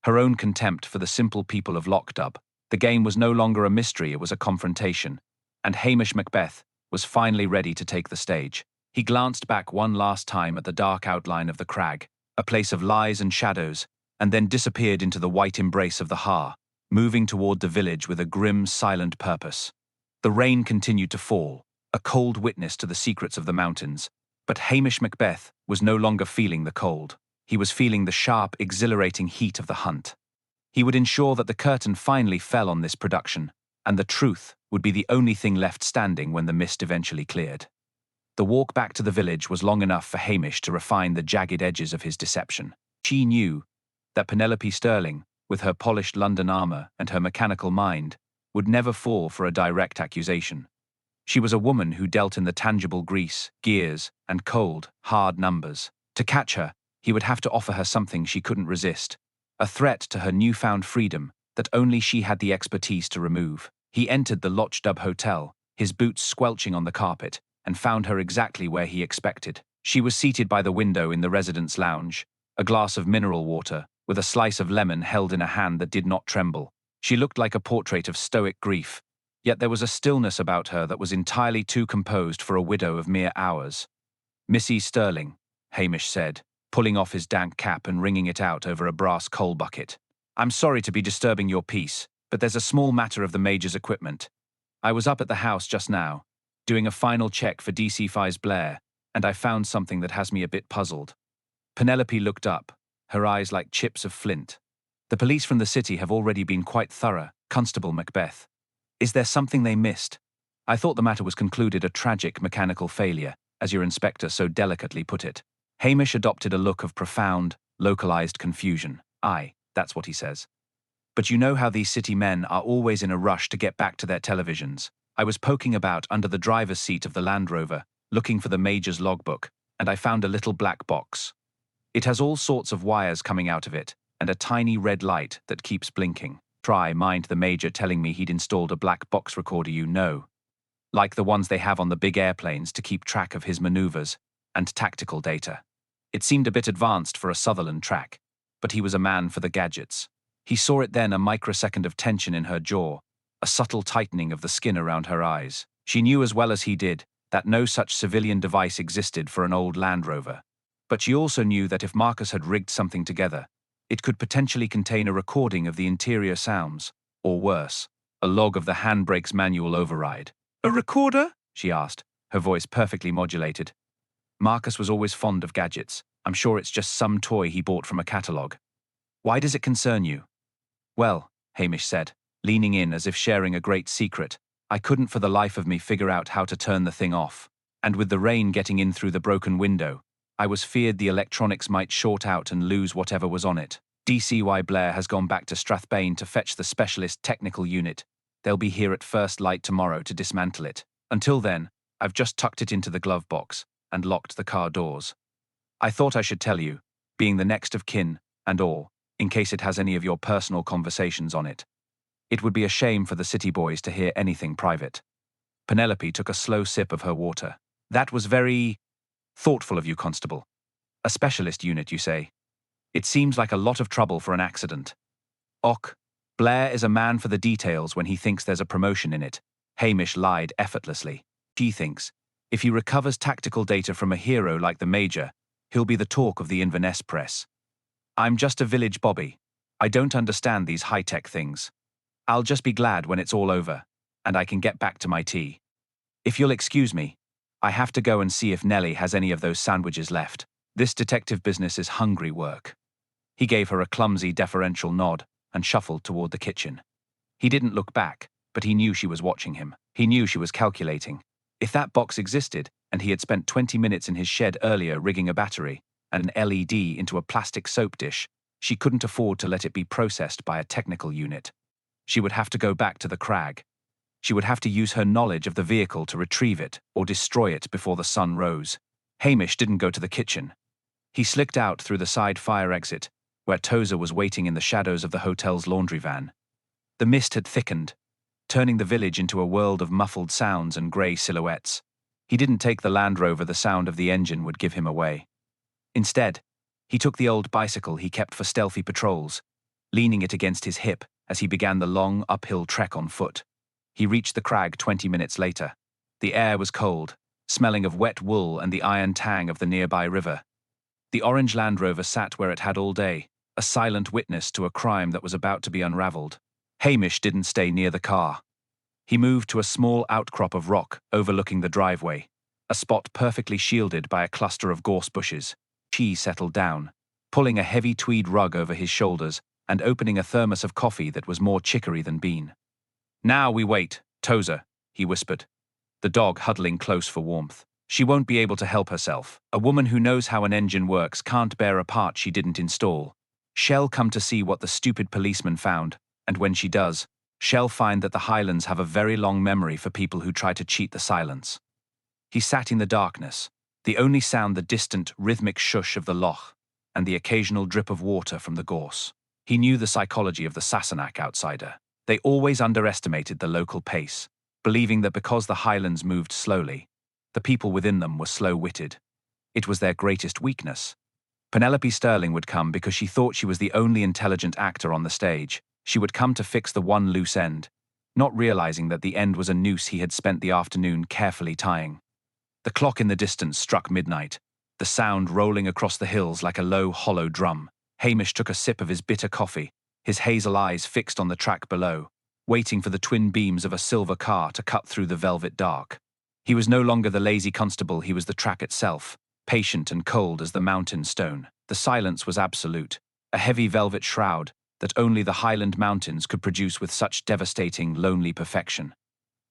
her own contempt for the simple people of Lochdubh. The game was no longer a mystery, it was a confrontation, and Hamish Macbeth was finally ready to take the stage. He glanced back one last time at the dark outline of the crag, a place of lies and shadows, and then disappeared into the white embrace of the Har, moving toward the village with a grim, silent purpose. The rain continued to fall, a cold witness to the secrets of the mountains, but Hamish Macbeth was no longer feeling the cold. He was feeling the sharp, exhilarating heat of the hunt. He would ensure that the curtain finally fell on this production, and the truth would be the only thing left standing when the mist eventually cleared. The walk back to the village was long enough for Hamish to refine the jagged edges of his deception. She knew that Penelope Sterling, with her polished London armor and her mechanical mind, would never fall for a direct accusation. She was a woman who dealt in the tangible grease, gears, and cold, hard numbers. To catch her, he would have to offer her something she couldn't resist, a threat to her newfound freedom that only she had the expertise to remove. He entered the Lochdubh Hotel, his boots squelching on the carpet, and found her exactly where he expected. She was seated by the window in the residence lounge, a glass of mineral water, with a slice of lemon held in a hand that did not tremble. She looked like a portrait of stoic grief, yet there was a stillness about her that was entirely too composed for a widow of mere hours. "Missy Sterling," Hamish said, pulling off his dank cap and wringing it out over a brass coal bucket. "I'm sorry to be disturbing your peace, but there's a small matter of the Major's equipment. I was up at the house just now, doing a final check for DC-5's Blair, and I found something that has me a bit puzzled." Penelope looked up, her eyes like chips of flint. "The police from the city have already been quite thorough, Constable Macbeth. Is there something they missed? I thought the matter was concluded a tragic mechanical failure, as your inspector so delicately put it." Hamish adopted a look of profound, localized confusion. "Aye, that's what he says. But you know how these city men are always in a rush to get back to their televisions. I was poking about under the driver's seat of the Land Rover, looking for the Major's logbook, and I found a little black box. It has all sorts of wires coming out of it, and a tiny red light that keeps blinking. Try mind the Major telling me he'd installed a black box recorder, you know, like the ones they have on the big airplanes to keep track of his maneuvers and tactical data. It seemed a bit advanced for a Sutherland track, but he was a man for the gadgets. He saw it then, a microsecond of tension in her jaw, a subtle tightening of the skin around her eyes. She knew as well as he did that no such civilian device existed for an old Land Rover. But she also knew that if Marcus had rigged something together, it could potentially contain a recording of the interior sounds, or worse, a log of the handbrake's manual override. "A recorder?" she asked, her voice perfectly modulated. "Marcus was always fond of gadgets. I'm sure it's just some toy he bought from a catalogue. Why does it concern you?" "Well," Hamish said, leaning in as if sharing a great secret, "I couldn't for the life of me figure out how to turn the thing off. And with the rain getting in through the broken window, I was feared the electronics might short out and lose whatever was on it. DCY Blair has gone back to Strathbane to fetch the specialist technical unit. They'll be here at first light tomorrow to dismantle it. Until then, I've just tucked it into the glove box and locked the car doors." I thought I should tell you, being the next of kin and all, in case it has any of your personal conversations on it. It would be a shame for the city boys to hear anything private. Penelope took a slow sip of her water. That was very thoughtful of you, Constable. A specialist unit, you say? It seems like a lot of trouble for an accident. Och, Blair is a man for the details when he thinks there's a promotion in it. Hamish lied effortlessly. He thinks, if he recovers tactical data from a hero like the Major, he'll be the talk of the Inverness press. I'm just a village bobby. I don't understand these high-tech things. I'll just be glad when it's all over, and I can get back to my tea. If you'll excuse me, I have to go and see if Nellie has any of those sandwiches left. This detective business is hungry work. He gave her a clumsy, deferential nod and shuffled toward the kitchen. He didn't look back, but he knew she was watching him. He knew she was calculating. If that box existed, and he had spent 20 minutes in his shed earlier rigging a battery and an LED into a plastic soap dish, she couldn't afford to let it be processed by a technical unit. She would have to go back to the crag. She would have to use her knowledge of the vehicle to retrieve it or destroy it before the sun rose. Hamish didn't go to the kitchen. He slicked out through the side fire exit, where Tozer was waiting in the shadows of the hotel's laundry van. The mist had thickened, turning the village into a world of muffled sounds and grey silhouettes. He didn't take the Land Rover the sound of the engine would give him away. Instead, he took the old bicycle he kept for stealthy patrols, leaning it against his hip as he began the long uphill trek on foot. He reached the crag 20 minutes later. The air was cold, smelling of wet wool and the iron tang of the nearby river. The orange Land Rover sat where it had all day, a silent witness to a crime that was about to be unraveled. Hamish didn't stay near the car. He moved to a small outcrop of rock overlooking the driveway, a spot perfectly shielded by a cluster of gorse bushes. He settled down, pulling a heavy tweed rug over his shoulders and opening a thermos of coffee that was more chicory than bean. Now we wait, Tozer, he whispered, the dog huddling close for warmth. She won't be able to help herself. A woman who knows how an engine works can't bear a part she didn't install. She'll come to see what the stupid policeman found, and when she does, she'll find that the Highlands have a very long memory for people who try to cheat the silence. He sat in the darkness, the only sound the distant, rhythmic shush of the loch and the occasional drip of water from the gorse. He knew the psychology of the Sassenach outsider. They always underestimated the local pace, believing that because the Highlands moved slowly, the people within them were slow-witted. It was their greatest weakness. Penelope Sterling would come because she thought she was the only intelligent actor on the stage. She would come to fix the one loose end, not realizing that the end was a noose he had spent the afternoon carefully tying. The clock in the distance struck midnight, the sound rolling across the hills like a low, hollow drum. Hamish took a sip of his bitter coffee, his hazel eyes fixed on the track below, waiting for the twin beams of a silver car to cut through the velvet dark. He was no longer the lazy constable, he was the track itself, patient and cold as the mountain stone. The silence was absolute, a heavy velvet shroud that only the Highland mountains could produce with such devastating, lonely perfection.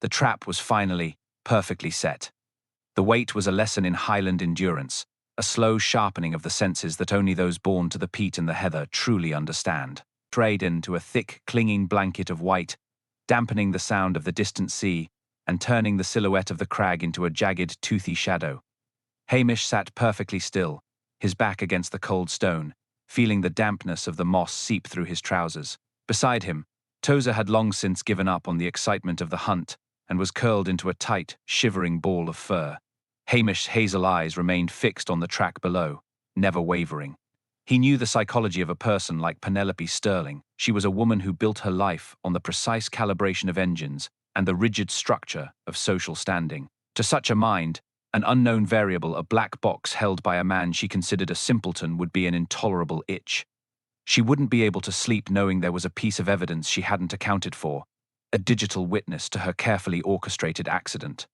The trap was finally, perfectly set. The wait was a lesson in Highland endurance, a slow sharpening of the senses that only those born to the peat and the heather truly understand. Trade into a thick, clinging blanket of white, dampening the sound of the distant sea and turning the silhouette of the crag into a jagged, toothy shadow. Hamish sat perfectly still, his back against the cold stone, feeling the dampness of the moss seep through his trousers. Beside him, Tozer had long since given up on the excitement of the hunt and was curled into a tight, shivering ball of fur. Hamish's hazel eyes remained fixed on the track below, never wavering. He knew the psychology of a person like Penelope Sterling. She was a woman who built her life on the precise calibration of engines and the rigid structure of social standing. To such a mind, an unknown variable, a black box held by a man she considered a simpleton, would be an intolerable itch. She wouldn't be able to sleep knowing there was a piece of evidence she hadn't accounted for, a digital witness to her carefully orchestrated accident.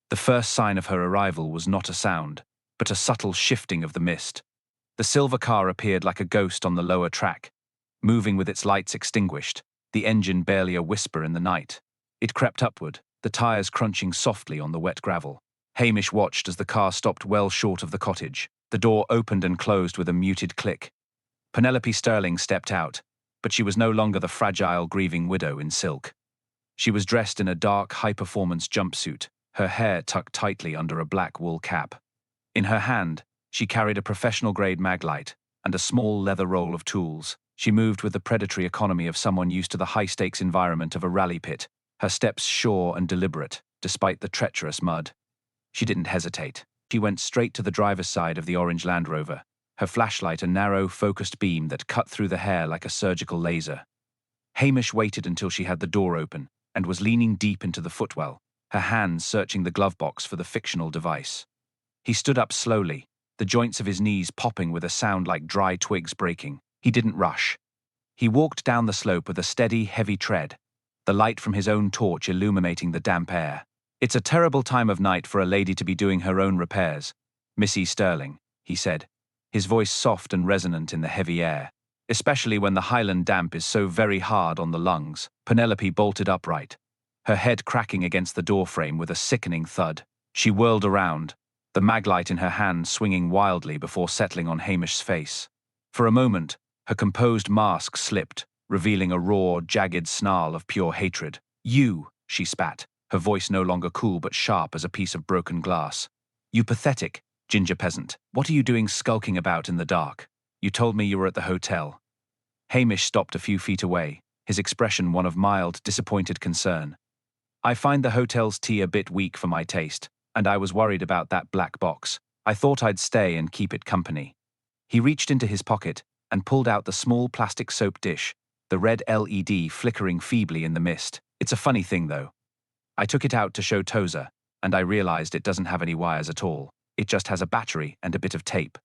The first sign of her arrival was not a sound, but a subtle shifting of the mist. The silver car appeared like a ghost on the lower track, moving with its lights extinguished, the engine barely a whisper in the night. It crept upward, the tires crunching softly on the wet gravel. Hamish watched as the car stopped well short of the cottage. The door opened and closed with a muted click. Penelope Sterling stepped out, but she was no longer the fragile, grieving widow in silk. She was dressed in a dark, high-performance jumpsuit, her hair tucked tightly under a black wool cap. In her hand, She carried a professional-grade maglite and a small leather roll of tools. She moved with the predatory economy of someone used to the high-stakes environment of a rally pit, her steps sure and deliberate, despite the treacherous mud. She didn't hesitate. She went straight to the driver's side of the orange Land Rover, her flashlight a narrow, focused beam that cut through the hair like a surgical laser. Hamish waited until she had the door open and was leaning deep into the footwell, her hands searching the glove box for the fictional device. He stood up slowly, the joints of his knees popping with a sound like dry twigs breaking. He didn't rush. He walked down the slope with a steady, heavy tread, the light from his own torch illuminating the damp air. "It's a terrible time of night for a lady to be doing her own repairs, Missy Sterling," he said, his voice soft and resonant in the heavy air. "Especially when the Highland damp is so very hard on the lungs." Penelope bolted upright, her head cracking against the doorframe with a sickening thud. She whirled around, the maglite in her hand swinging wildly before settling on Hamish's face. For a moment, her composed mask slipped, revealing a raw, jagged snarl of pure hatred. "You," she spat, her voice no longer cool but sharp as a piece of broken glass. "You pathetic, ginger peasant. What are you doing skulking about in the dark? You told me you were at the hotel." Hamish stopped a few feet away, his expression one of mild, disappointed concern. "I find the hotel's tea a bit weak for my taste, and I was worried about that black box. I thought I'd stay and keep it company." He reached into his pocket and pulled out the small plastic soap dish, the red LED flickering feebly in the mist. "It's a funny thing, though. I took it out to show Tozer, and I realized it doesn't have any wires at all. It just has a battery and a bit of tape.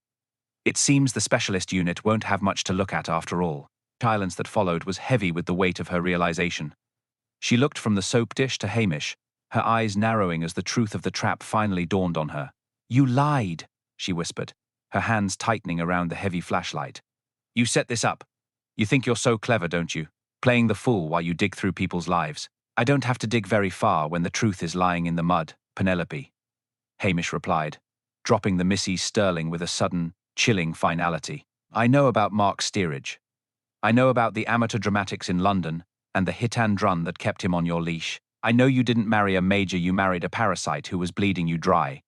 It seems the specialist unit won't have much to look at after all." The silence that followed was heavy with the weight of her realization. She looked from the soap dish to Hamish, her eyes narrowing as the truth of the trap finally dawned on her. "You lied," she whispered, her hands tightening around the heavy flashlight. "You set this up. You think you're so clever, don't you? Playing the fool while you dig through people's lives." "I don't have to dig very far when the truth is lying in the mud, Penelope," Hamish replied, dropping the Missy Sterling with a sudden, chilling finality. "I know about Mark Steerage. I know about the amateur dramatics in London and the hit and run that kept him on your leash. I know you didn't marry a major, you married a parasite who was bleeding you dry.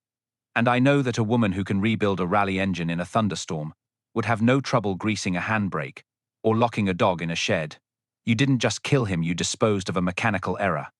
And I know that a woman who can rebuild a rally engine in a thunderstorm would have no trouble greasing a handbrake or locking a dog in a shed. You didn't just kill him, you disposed of a mechanical error."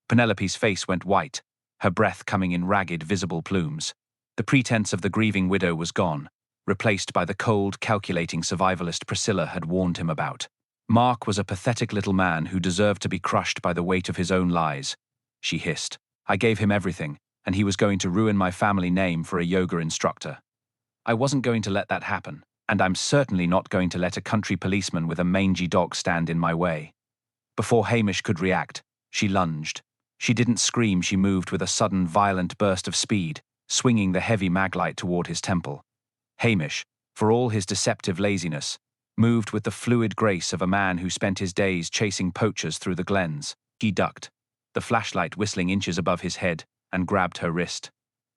Penelope's face went white, her breath coming in ragged, visible plumes. The pretense of the grieving widow was gone, replaced by the cold, calculating survivalist Priscilla had warned him about. "Mark was a pathetic little man who deserved to be crushed by the weight of his own lies," she hissed. "I gave him everything, and he was going to ruin my family name for a yoga instructor. I wasn't going to let that happen, and I'm certainly not going to let a country policeman with a mangy dog stand in my way." Before Hamish could react, she lunged. She didn't scream, she moved with a sudden, violent burst of speed, swinging the heavy maglite toward his temple. Hamish, for all his deceptive laziness, moved with the fluid grace of a man who spent his days chasing poachers through the glens. He ducked, the flashlight whistling inches above his head, and grabbed her wrist.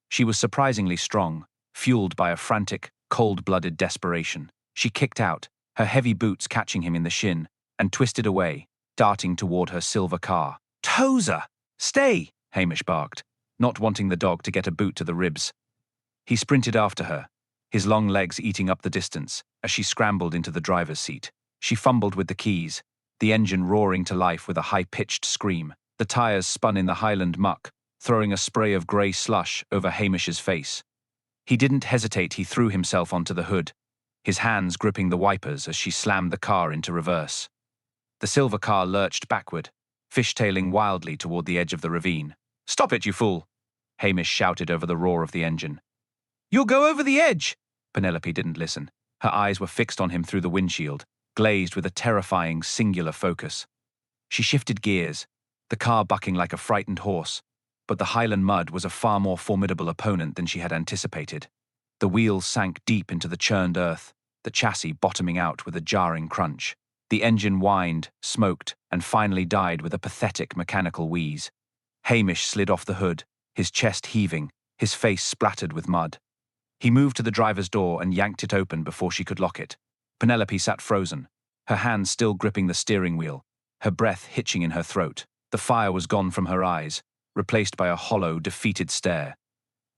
She was surprisingly strong, fueled by a frantic, cold-blooded desperation. She kicked out, her heavy boots catching him in the shin, and twisted away, darting toward her silver car. "Tozer! Stay!" Hamish barked, not wanting the dog to get a boot to the ribs. He sprinted after her, his long legs eating up the distance, as she scrambled into the driver's seat. She fumbled with the keys, the engine roaring to life with a high-pitched scream. The tires spun in the Highland muck, throwing a spray of grey slush over Hamish's face. He didn't hesitate, he threw himself onto the hood, his hands gripping the wipers as she slammed the car into reverse. The silver car lurched backward, fishtailing wildly toward the edge of the ravine. "Stop it, you fool!" Hamish shouted over the roar of the engine. "You'll go over the edge!" Penelope didn't listen. Her eyes were fixed on him through the windshield, glazed with a terrifying, singular focus. She shifted gears, the car bucking like a frightened horse, but the Highland mud was a far more formidable opponent than she had anticipated. The wheels sank deep into the churned earth, the chassis bottoming out with a jarring crunch. The engine whined, smoked, and finally died with a pathetic mechanical wheeze. Hamish slid off the hood, his chest heaving, his face splattered with mud. He moved to the driver's door and yanked it open before she could lock it. Penelope sat frozen, her hands still gripping the steering wheel, her breath hitching in her throat. The fire was gone from her eyes, replaced by a hollow, defeated stare.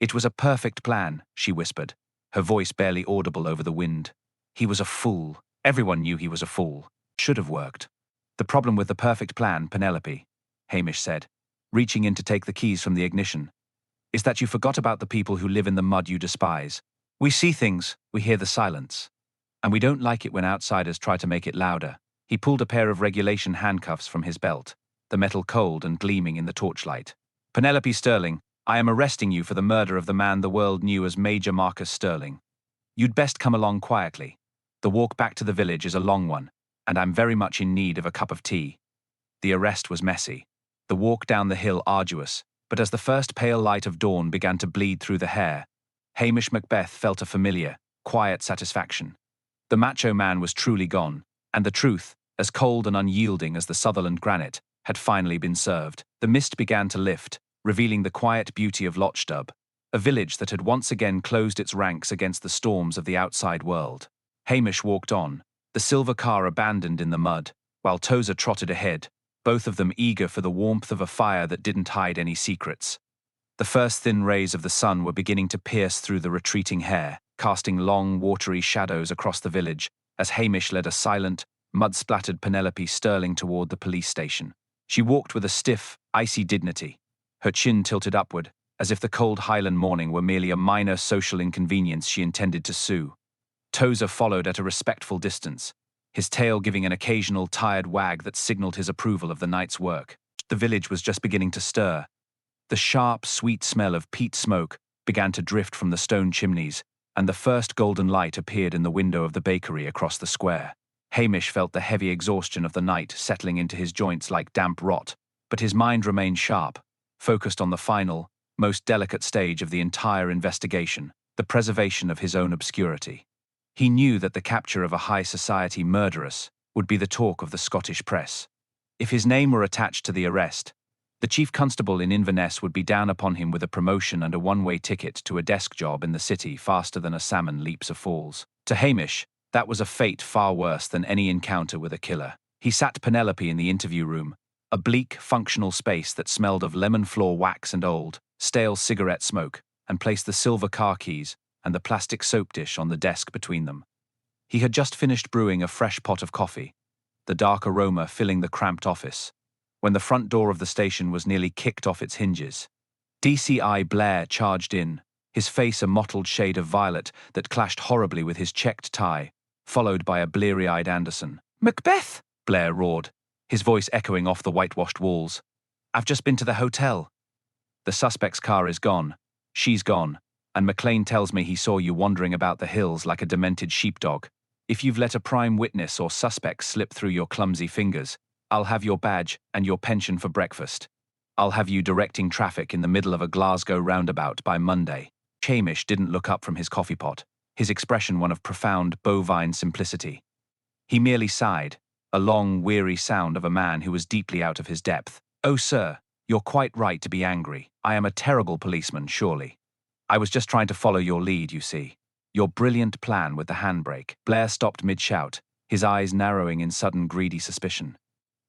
"It was a perfect plan," she whispered, her voice barely audible over the wind. He was a fool. Everyone knew he was a fool. Should have worked. The problem with the perfect plan, Penelope, Hamish said, reaching in to take the keys from the ignition, is that you forgot about the people who live in the mud you despise. We see things, we hear the silence. And we don't like it when outsiders try to make it louder. He pulled a pair of regulation handcuffs from his belt, the metal cold and gleaming in the torchlight. Penelope Sterling, I am arresting you for the murder of the man the world knew as Major Marcus Sterling. You'd best come along quietly. The walk back to the village is a long one, and I'm very much in need of a cup of tea. The arrest was messy. The walk down the hill arduous, but as the first pale light of dawn began to bleed through the hair, Hamish Macbeth felt a familiar, quiet satisfaction. The Macho Man was truly gone, and the truth, as cold and unyielding as the Sutherland granite, had finally been served. The mist began to lift, revealing the quiet beauty of Lochdubh, a village that had once again closed its ranks against the storms of the outside world. Hamish walked on, the silver car abandoned in the mud, while Tozer trotted ahead, both of them eager for the warmth of a fire that didn't hide any secrets. The first thin rays of the sun were beginning to pierce through the retreating hair, casting long, watery shadows across the village, as Hamish led a silent, mud-splattered Penelope Sterling toward the police station. She walked with a stiff, icy dignity, her chin tilted upward, as if the cold Highland morning were merely a minor social inconvenience she intended to sue. Tozer followed at a respectful distance, his tail giving an occasional tired wag that signaled his approval of the night's work. The village was just beginning to stir. The sharp, sweet smell of peat smoke began to drift from the stone chimneys, and the first golden light appeared in the window of the bakery across the square. Hamish felt the heavy exhaustion of the night settling into his joints like damp rot, but his mind remained sharp, focused on the final, most delicate stage of the entire investigation, the preservation of his own obscurity. He knew that the capture of a high society murderess would be the talk of the Scottish press. If his name were attached to the arrest, the chief constable in Inverness would be down upon him with a promotion and a one-way ticket to a desk job in the city faster than a salmon leaps a falls. To Hamish, that was a fate far worse than any encounter with a killer. He sat Penelope in the interview room, a bleak, functional space that smelled of lemon floor wax and old, stale cigarette smoke, and placed the silver car keys and the plastic soap dish on the desk between them. He had just finished brewing a fresh pot of coffee, the dark aroma filling the cramped office, when the front door of the station was nearly kicked off its hinges. DCI Blair charged in, his face a mottled shade of violet that clashed horribly with his checked tie, followed by a bleary-eyed Anderson. "Macbeth!" Blair roared, his voice echoing off the whitewashed walls. "I've just been to the hotel. The suspect's car is gone. She's gone. And McLean tells me he saw you wandering about the hills like a demented sheepdog. If you've let a prime witness or suspect slip through your clumsy fingers, I'll have your badge and your pension for breakfast. I'll have you directing traffic in the middle of a Glasgow roundabout by Monday." Hamish didn't look up from his coffee pot, his expression one of profound bovine simplicity. He merely sighed, a long, weary sound of a man who was deeply out of his depth. "Oh, sir, you're quite right to be angry. I am a terrible policeman, surely. I was just trying to follow your lead, you see. Your brilliant plan with the handbrake." Blair stopped mid-shout, his eyes narrowing in sudden greedy suspicion.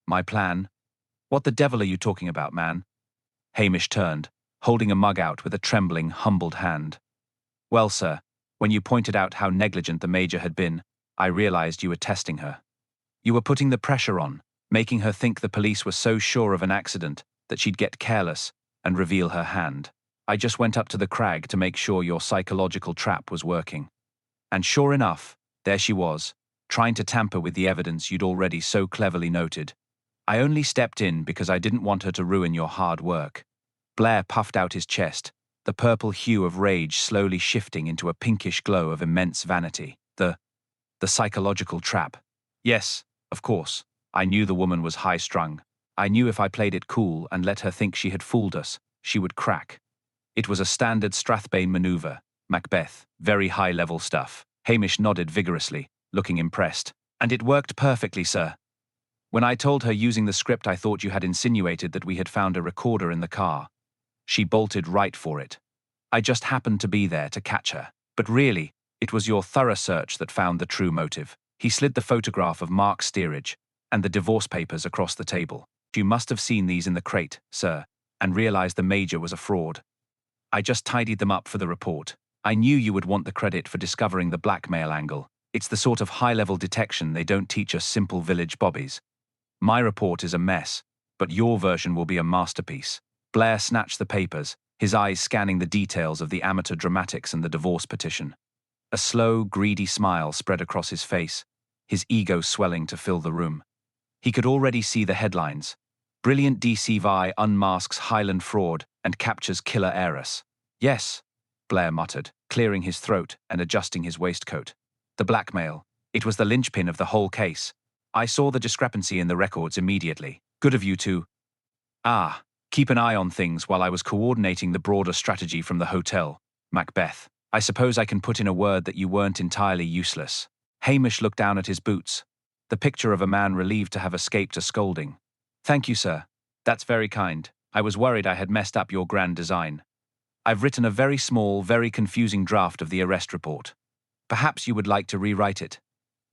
"My plan? What the devil are you talking about, man?" Hamish turned, holding a mug out with a trembling, humbled hand. "Well, sir, when you pointed out how negligent the Major had been, I realized you were testing her. You were putting the pressure on, making her think the police were so sure of an accident that she'd get careless and reveal her hand. I just went up to the crag to make sure your psychological trap was working. And sure enough, there she was, trying to tamper with the evidence you'd already so cleverly noted. I only stepped in because I didn't want her to ruin your hard work." Blair puffed out his chest, the purple hue of rage slowly shifting into a pinkish glow of immense vanity. The psychological trap. Yes, of course. I knew the woman was high-strung. I knew if I played it cool and let her think she had fooled us, she would crack. It was a standard Strathbane maneuver, Macbeth, very high-level stuff. Hamish nodded vigorously, looking impressed. "And it worked perfectly, sir. When I told her using the script I thought you had insinuated that we had found a recorder in the car. She bolted right for it. I just happened to be there to catch her. But really, it was your thorough search that found the true motive." He slid the photograph of Mark Steerage and the divorce papers across the table. "You must have seen these in the crate, sir, and realized the Major was a fraud. I just tidied them up for the report. I knew you would want the credit for discovering the blackmail angle. It's the sort of high-level detection they don't teach us simple village bobbies. My report is a mess, but your version will be a masterpiece. Blair snatched the papers, his eyes scanning the details of the amateur dramatics and the divorce petition. A slow, greedy smile spread across his face, his ego swelling to fill the room. He could already see the headlines. Brilliant DCVI unmasks Highland fraud and captures killer heiress. Yes, Blair muttered, clearing his throat and adjusting his waistcoat. The blackmail. It was the linchpin of the whole case. I saw the discrepancy in the records immediately. Good of you to keep an eye on things while I was coordinating the broader strategy from the hotel. Macbeth, I suppose I can put in a word that you weren't entirely useless. Hamish looked down at his boots, the picture of a man relieved to have escaped a scolding. Thank you, sir. That's very kind. I was worried I had messed up your grand design. I've written a very small, very confusing draft of the arrest report. Perhaps you would like to rewrite it.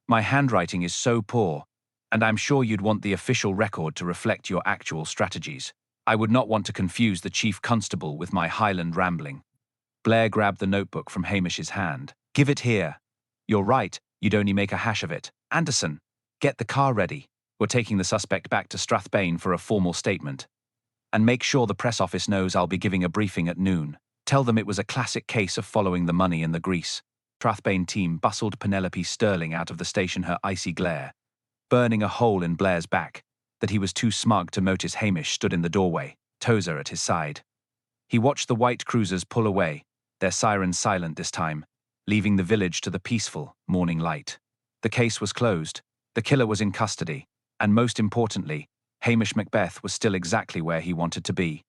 My handwriting is so poor, and I'm sure you'd want the official record to reflect your actual strategies. I would not want to confuse the chief constable with my Highland rambling. Blair grabbed the notebook from Hamish's hand. Give it here. You're right, you'd only make a hash of it. Anderson, get the car ready. We're taking the suspect back to Strathbane for a formal statement. And make sure the press office knows I'll be giving a briefing at noon. Tell them it was a classic case of following the money and the grease. Strathbane team bustled Penelope Sterling out of the station, her icy glare, burning a hole in Blair's back, that he was too smug to notice Hamish stood in the doorway, Tozer at his side. He watched the white cruisers pull away, their sirens silent this time, leaving the village to the peaceful morning light. The case was closed, the killer was in custody, and most importantly, Hamish Macbeth was still exactly where he wanted to be.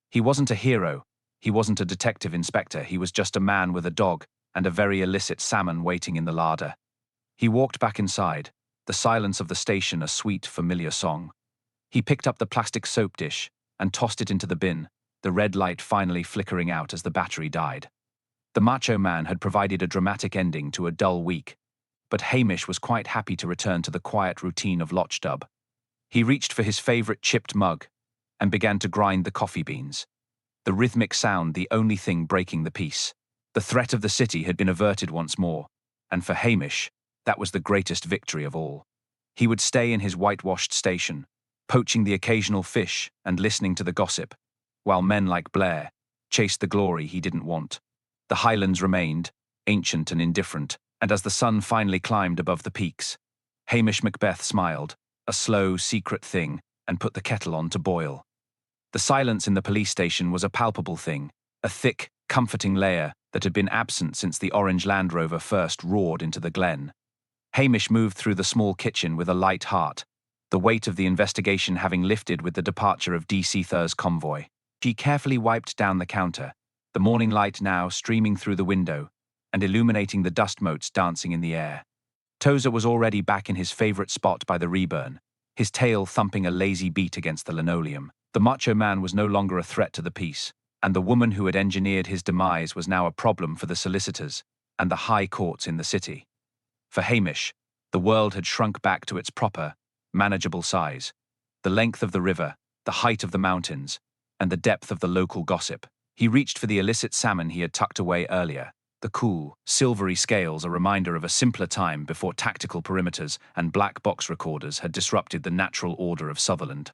He wasn't a hero, he wasn't a detective inspector, he was just a man with a dog and a very illicit salmon waiting in the larder. He walked back inside, the silence of the station a sweet, familiar song. He picked up the plastic soap dish and tossed it into the bin, the red light finally flickering out as the battery died. The Macho Man had provided a dramatic ending to a dull week, but Hamish was quite happy to return to the quiet routine of Lochdubh. He reached for his favorite chipped mug and began to grind the coffee beans, the rhythmic sound the only thing breaking the peace. The threat of the city had been averted once more, and for Hamish, that was the greatest victory of all. He would stay in his whitewashed station, poaching the occasional fish and listening to the gossip, while men like Blair chased the glory he didn't want. The Highlands remained, ancient and indifferent, and as the sun finally climbed above the peaks, Hamish Macbeth smiled, a slow, secret thing, and put the kettle on to boil. The silence in the police station was a palpable thing, a thick, comforting layer that had been absent since the orange Land Rover first roared into the glen. Hamish moved through the small kitchen with a light heart, the weight of the investigation having lifted with the departure of D.C. Thur's convoy. She carefully wiped down the counter, the morning light now streaming through the window and illuminating the dust motes dancing in the air. Tozer was already back in his favorite spot by the reburn, his tail thumping a lazy beat against the linoleum. The Macho Man was no longer a threat to the peace, and the woman who had engineered his demise was now a problem for the solicitors and the high courts in the city. For Hamish, the world had shrunk back to its proper, manageable size. The length of the river, the height of the mountains, and the depth of the local gossip. He reached for the illicit salmon he had tucked away earlier, the cool, silvery scales a reminder of a simpler time before tactical perimeters and black box recorders had disrupted the natural order of Sutherland.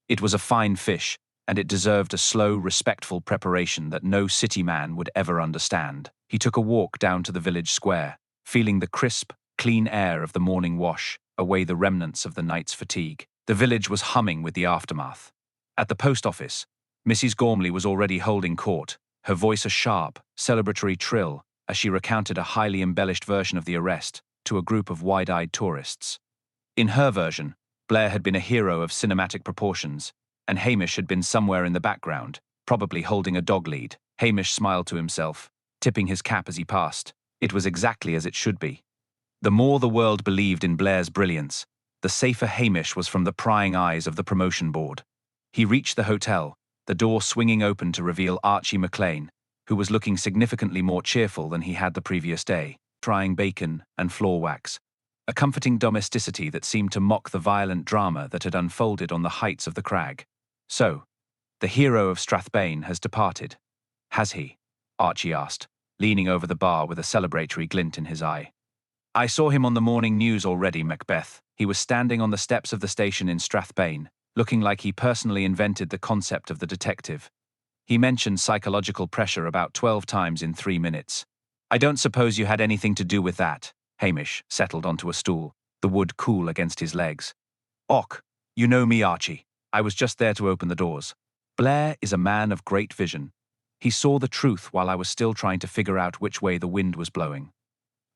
It was a fine fish, and it deserved a slow, respectful preparation that no city man would ever understand. He took a walk down to the village square, feeling the crisp, clean air of the morning wash away the remnants of the night's fatigue. The village was humming with the aftermath. At the post office, Mrs. Gormley was already holding court, her voice a sharp, celebratory trill as she recounted a highly embellished version of the arrest to a group of wide-eyed tourists. In her version, Blair had been a hero of cinematic proportions, and Hamish had been somewhere in the background, probably holding a dog lead. Hamish smiled to himself, tipping his cap as he passed. It was exactly as it should be. The more the world believed in Blair's brilliance, the safer Hamish was from the prying eyes of the promotion board. He reached the hotel, the door swinging open to reveal Archie McLean, who was looking significantly more cheerful than he had the previous day, trying bacon and floor wax, a comforting domesticity that seemed to mock the violent drama that had unfolded on the heights of the crag. So, the hero of Strathbane has departed. Has he? Archie asked. leaning over the bar with a celebratory glint in his eye. I saw him on the morning news already, Macbeth. He was standing on the steps of the station in Strathbane, looking like he personally invented the concept of the detective. He mentioned psychological pressure about 12 times in 3 minutes. I don't suppose you had anything to do with that. Hamish settled onto a stool, the wood cool against his legs. Och, you know me, Archie. I was just there to open the doors. Blair is a man of great vision. He saw the truth while I was still trying to figure out which way the wind was blowing.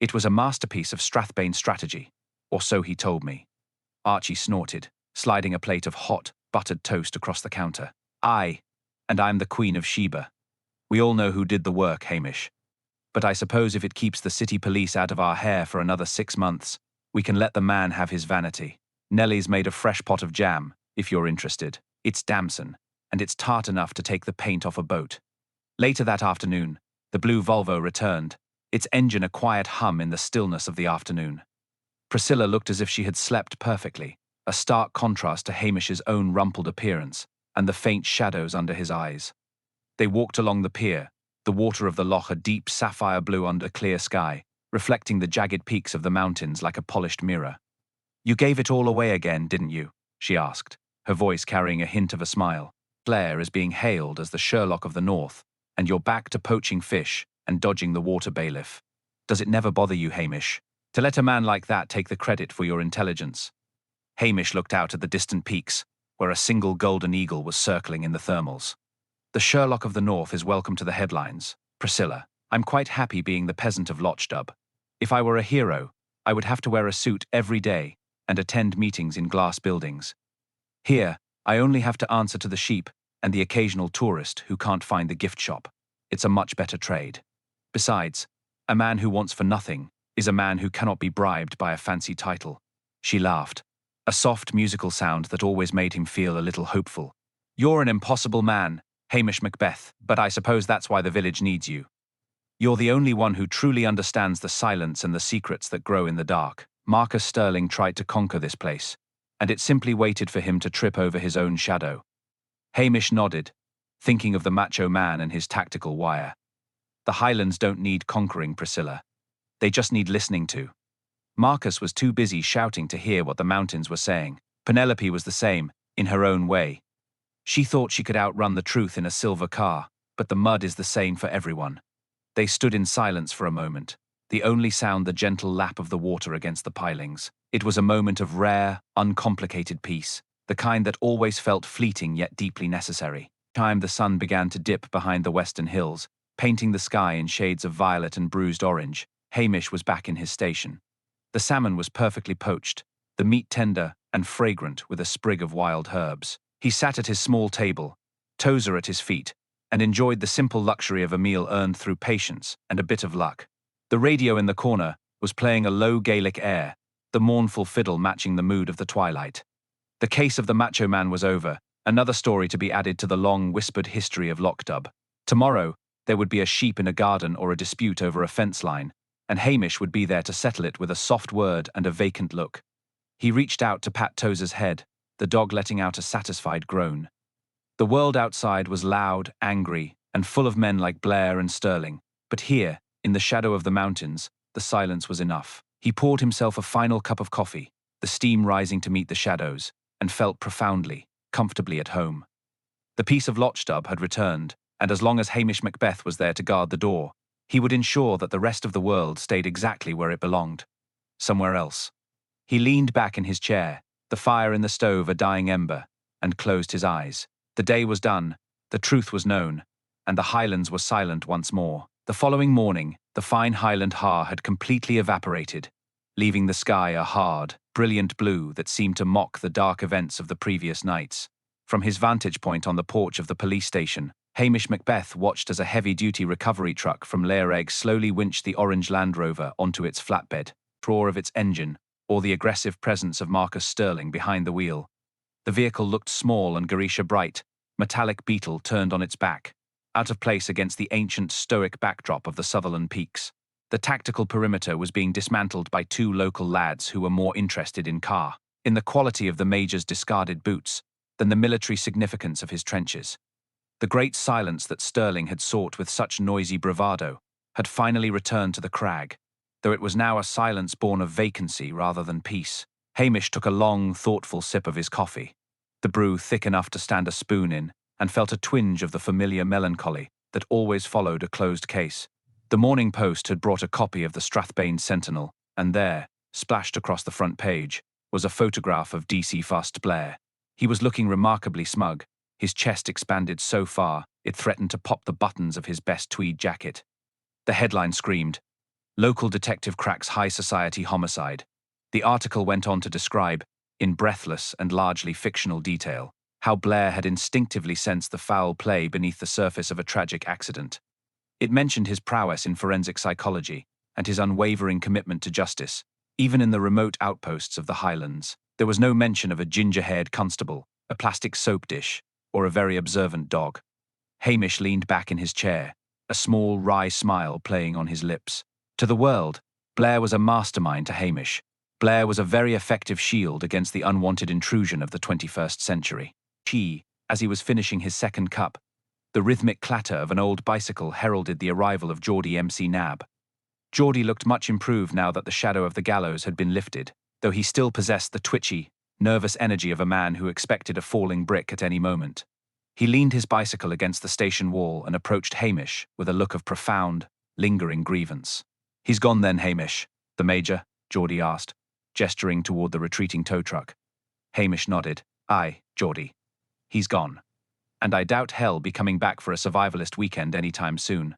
It was a masterpiece of Strathbane strategy, or so he told me. Archie snorted, sliding a plate of hot, buttered toast across the counter. Aye, and I'm the Queen of Sheba. We all know who did the work, Hamish. But I suppose if it keeps the city police out of our hair for another 6 months, we can let the man have his vanity. Nellie's made a fresh pot of jam, if you're interested. It's damson, and it's tart enough to take the paint off a boat. Later that afternoon, the blue Volvo returned, its engine a quiet hum in the stillness of the afternoon. Priscilla looked as if she had slept perfectly, a stark contrast to Hamish's own rumpled appearance and the faint shadows under his eyes. They walked along the pier, the water of the loch a deep sapphire blue under clear sky, reflecting the jagged peaks of the mountains like a polished mirror. You gave it all away again, didn't you? She asked, her voice carrying a hint of a smile. Blair is being hailed as the Sherlock of the North, and you're back to poaching fish and dodging the water bailiff. Does it never bother you, Hamish, to let a man like that take the credit for your intelligence? Hamish looked out at the distant peaks, where a single golden eagle was circling in the thermals. The Sherlock of the North is welcome to the headlines. Priscilla, I'm quite happy being the peasant of Lochdubh. If I were a hero, I would have to wear a suit every day and attend meetings in glass buildings. Here, I only have to answer to the sheep and the occasional tourist who can't find the gift shop. It's a much better trade. Besides, a man who wants for nothing is a man who cannot be bribed by a fancy title. She laughed, a soft musical sound that always made him feel a little hopeful. You're an impossible man, Hamish Macbeth, but I suppose that's why the village needs you. You're the only one who truly understands the silence and the secrets that grow in the dark. Marcus Sterling tried to conquer this place, and it simply waited for him to trip over his own shadow. Hamish nodded, thinking of the Macho Man and his tactical wire. The Highlands don't need conquering, Priscilla. They just need listening to. Marcus was too busy shouting to hear what the mountains were saying. Penelope was the same, in her own way. She thought she could outrun the truth in a silver car, but the mud is the same for everyone. They stood in silence for a moment, the only sound the gentle lap of the water against the pilings. It was a moment of rare, uncomplicated peace, the kind that always felt fleeting yet deeply necessary. Time the sun began to dip behind the western hills, painting the sky in shades of violet and bruised orange, Hamish was back in his station. The salmon was perfectly poached, the meat tender and fragrant with a sprig of wild herbs. He sat at his small table, Tozer at his feet, and enjoyed the simple luxury of a meal earned through patience and a bit of luck. The radio in the corner was playing a low Gaelic air, the mournful fiddle matching the mood of the twilight. The case of the Macho Man was over, another story to be added to the long whispered history of Lochdubh. Tomorrow, there would be a sheep in a garden or a dispute over a fence line, and Hamish would be there to settle it with a soft word and a vacant look. He reached out to pat Tozer's head, the dog letting out a satisfied groan. The world outside was loud, angry, and full of men like Blair and Sterling, but here, in the shadow of the mountains, the silence was enough. He poured himself a final cup of coffee, the steam rising to meet the shadows, and felt profoundly, comfortably at home. The peace of Lochdubh had returned, and as long as Hamish Macbeth was there to guard the door, he would ensure that the rest of the world stayed exactly where it belonged, somewhere else. He leaned back in his chair, the fire in the stove a dying ember, and closed his eyes. The day was done, the truth was known, and the Highlands were silent once more. The following morning, the fine Highland haar had completely evaporated, leaving the sky a hard, brilliant blue that seemed to mock the dark events of the previous nights. From his vantage point on the porch of the police station, Hamish Macbeth watched as a heavy-duty recovery truck from Laireg slowly winched the orange Land Rover onto its flatbed, roar of its engine, or the aggressive presence of Marcus Sterling behind the wheel. The vehicle looked small and Garisha bright, metallic beetle turned on its back, out of place against the ancient stoic backdrop of the Sutherland Peaks. The tactical perimeter was being dismantled by two local lads who were more interested in the quality of the major's discarded boots, than the military significance of his trenches. The great silence that Sterling had sought with such noisy bravado had finally returned to the crag, though it was now a silence born of vacancy rather than peace. Hamish took a long, thoughtful sip of his coffee, the brew thick enough to stand a spoon in, and felt a twinge of the familiar melancholy that always followed a closed case. The Morning Post had brought a copy of the Strathbane Sentinel, and there, splashed across the front page, was a photograph of DC Fust Blair. He was looking remarkably smug, his chest expanded so far it threatened to pop the buttons of his best tweed jacket. The headline screamed, "Local detective cracks high society homicide." The article went on to describe, in breathless and largely fictional detail, how Blair had instinctively sensed the foul play beneath the surface of a tragic accident. It mentioned his prowess in forensic psychology and his unwavering commitment to justice, even in the remote outposts of the Highlands. There was no mention of a ginger-haired constable, a plastic soap dish, or a very observant dog. Hamish leaned back in his chair, a small, wry smile playing on his lips. To the world, Blair was a mastermind. To Hamish, Blair was a very effective shield against the unwanted intrusion of the 21st century. As he was finishing his second cup, the rhythmic clatter of an old bicycle heralded the arrival of Geordie MC Nab. Geordie looked much improved now that the shadow of the gallows had been lifted, though he still possessed the twitchy, nervous energy of a man who expected a falling brick at any moment. He leaned his bicycle against the station wall and approached Hamish with a look of profound, lingering grievance. "He's gone then, Hamish?" "The Major?" Geordie asked, gesturing toward the retreating tow truck. Hamish nodded. "Aye, Geordie. He's gone. And I doubt hell be coming back for a survivalist weekend any time soon."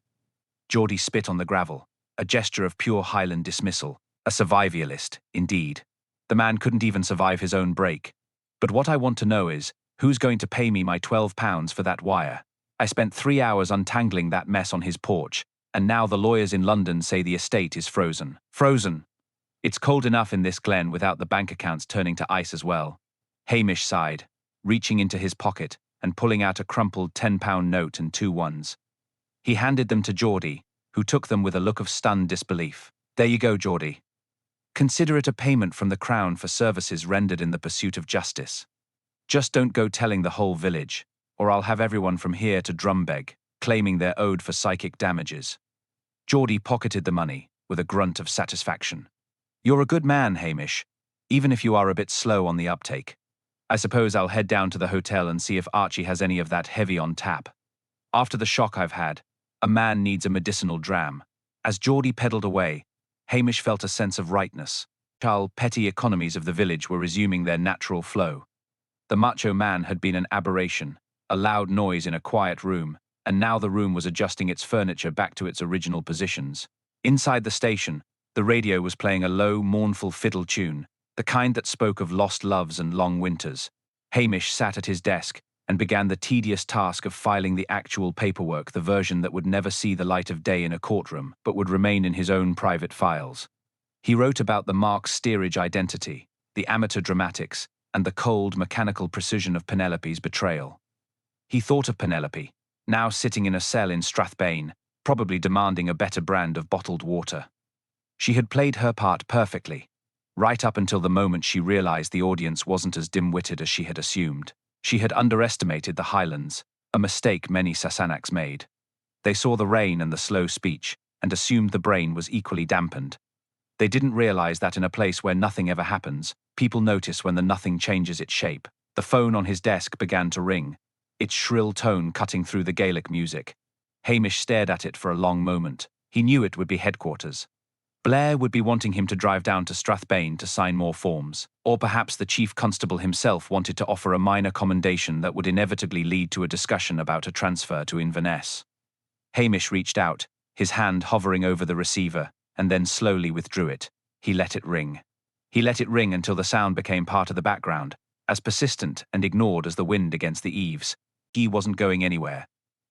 Geordie spit on the gravel, a gesture of pure Highland dismissal. A survivalist, indeed. The man couldn't even survive his own break. "But what I want to know is, who's going to pay me my £12 for that wire? I spent 3 hours untangling that mess on his porch, and now the lawyers in London say the estate is frozen." "Frozen? It's cold enough in this glen without the bank accounts turning to ice as well." Hamish sighed, reaching into his pocket and pulling out a crumpled £10 note and 2 ones. He handed them to Geordie, who took them with a look of stunned disbelief. "There you go, Geordie. Consider it a payment from the Crown for services rendered in the pursuit of justice. Just don't go telling the whole village, or I'll have everyone from here to Drumbeg, claiming they're owed for psychic damages." Geordie pocketed the money, with a grunt of satisfaction. "You're a good man, Hamish, even if you are a bit slow on the uptake. I suppose I'll head down to the hotel and see if Archie has any of that heavy on tap. After the shock I've had, a man needs a medicinal dram." As Geordie pedalled away, Hamish felt a sense of rightness. Petty economies of the village were resuming their natural flow. The Macho Man had been an aberration, a loud noise in a quiet room, and now the room was adjusting its furniture back to its original positions. Inside the station, the radio was playing a low, mournful fiddle tune, the kind that spoke of lost loves and long winters. Hamish sat at his desk and began the tedious task of filing the actual paperwork, the version that would never see the light of day in a courtroom, but would remain in his own private files. He wrote about the Mark Steerage identity, the amateur dramatics, and the cold, mechanical precision of Penelope's betrayal. He thought of Penelope, now sitting in a cell in Strathbane, probably demanding a better brand of bottled water. She had played her part perfectly, right up until the moment she realized the audience wasn't as dim-witted as she had assumed. She had underestimated the Highlands, a mistake many Sasanaks made. They saw the rain and the slow speech, and assumed the brain was equally dampened. They didn't realize that in a place where nothing ever happens, people notice when the nothing changes its shape. The phone on his desk began to ring, its shrill tone cutting through the Gaelic music. Hamish stared at it for a long moment. He knew it would be headquarters. Blair would be wanting him to drive down to Strathbane to sign more forms, or perhaps the chief constable himself wanted to offer a minor commendation that would inevitably lead to a discussion about a transfer to Inverness. Hamish reached out, his hand hovering over the receiver, and then slowly withdrew it. He let it ring. He let it ring until the sound became part of the background, as persistent and ignored as the wind against the eaves. He wasn't going anywhere.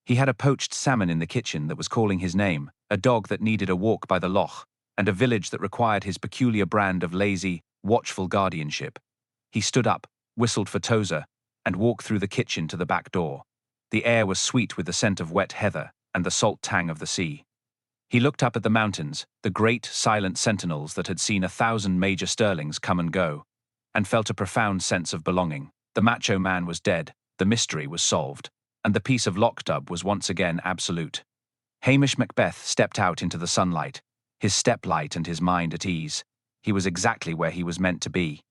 He had a poached salmon in the kitchen that was calling his name, a dog that needed a walk by the loch, and a village that required his peculiar brand of lazy, watchful guardianship. He stood up, whistled for Tozer, and walked through the kitchen to the back door. The air was sweet with the scent of wet heather and the salt tang of the sea. He looked up at the mountains, the great, silent sentinels that had seen 1,000 Major Stirlings come and go, and felt a profound sense of belonging. The Macho Man was dead, the mystery was solved, and the peace of Lochdubh was once again absolute. Hamish Macbeth stepped out into the sunlight, his step light and his mind at ease. He was exactly where he was meant to be.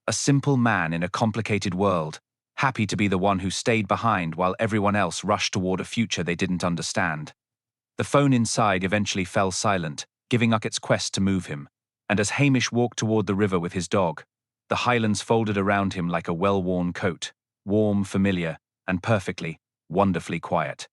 A simple man in a complicated world, happy to be the one who stayed behind while everyone else rushed toward a future they didn't understand. The phone inside eventually fell silent, giving up its quest to move him, and as Hamish walked toward the river with his dog, the Highlands folded around him like a well-worn coat, warm, familiar, and perfectly, wonderfully quiet.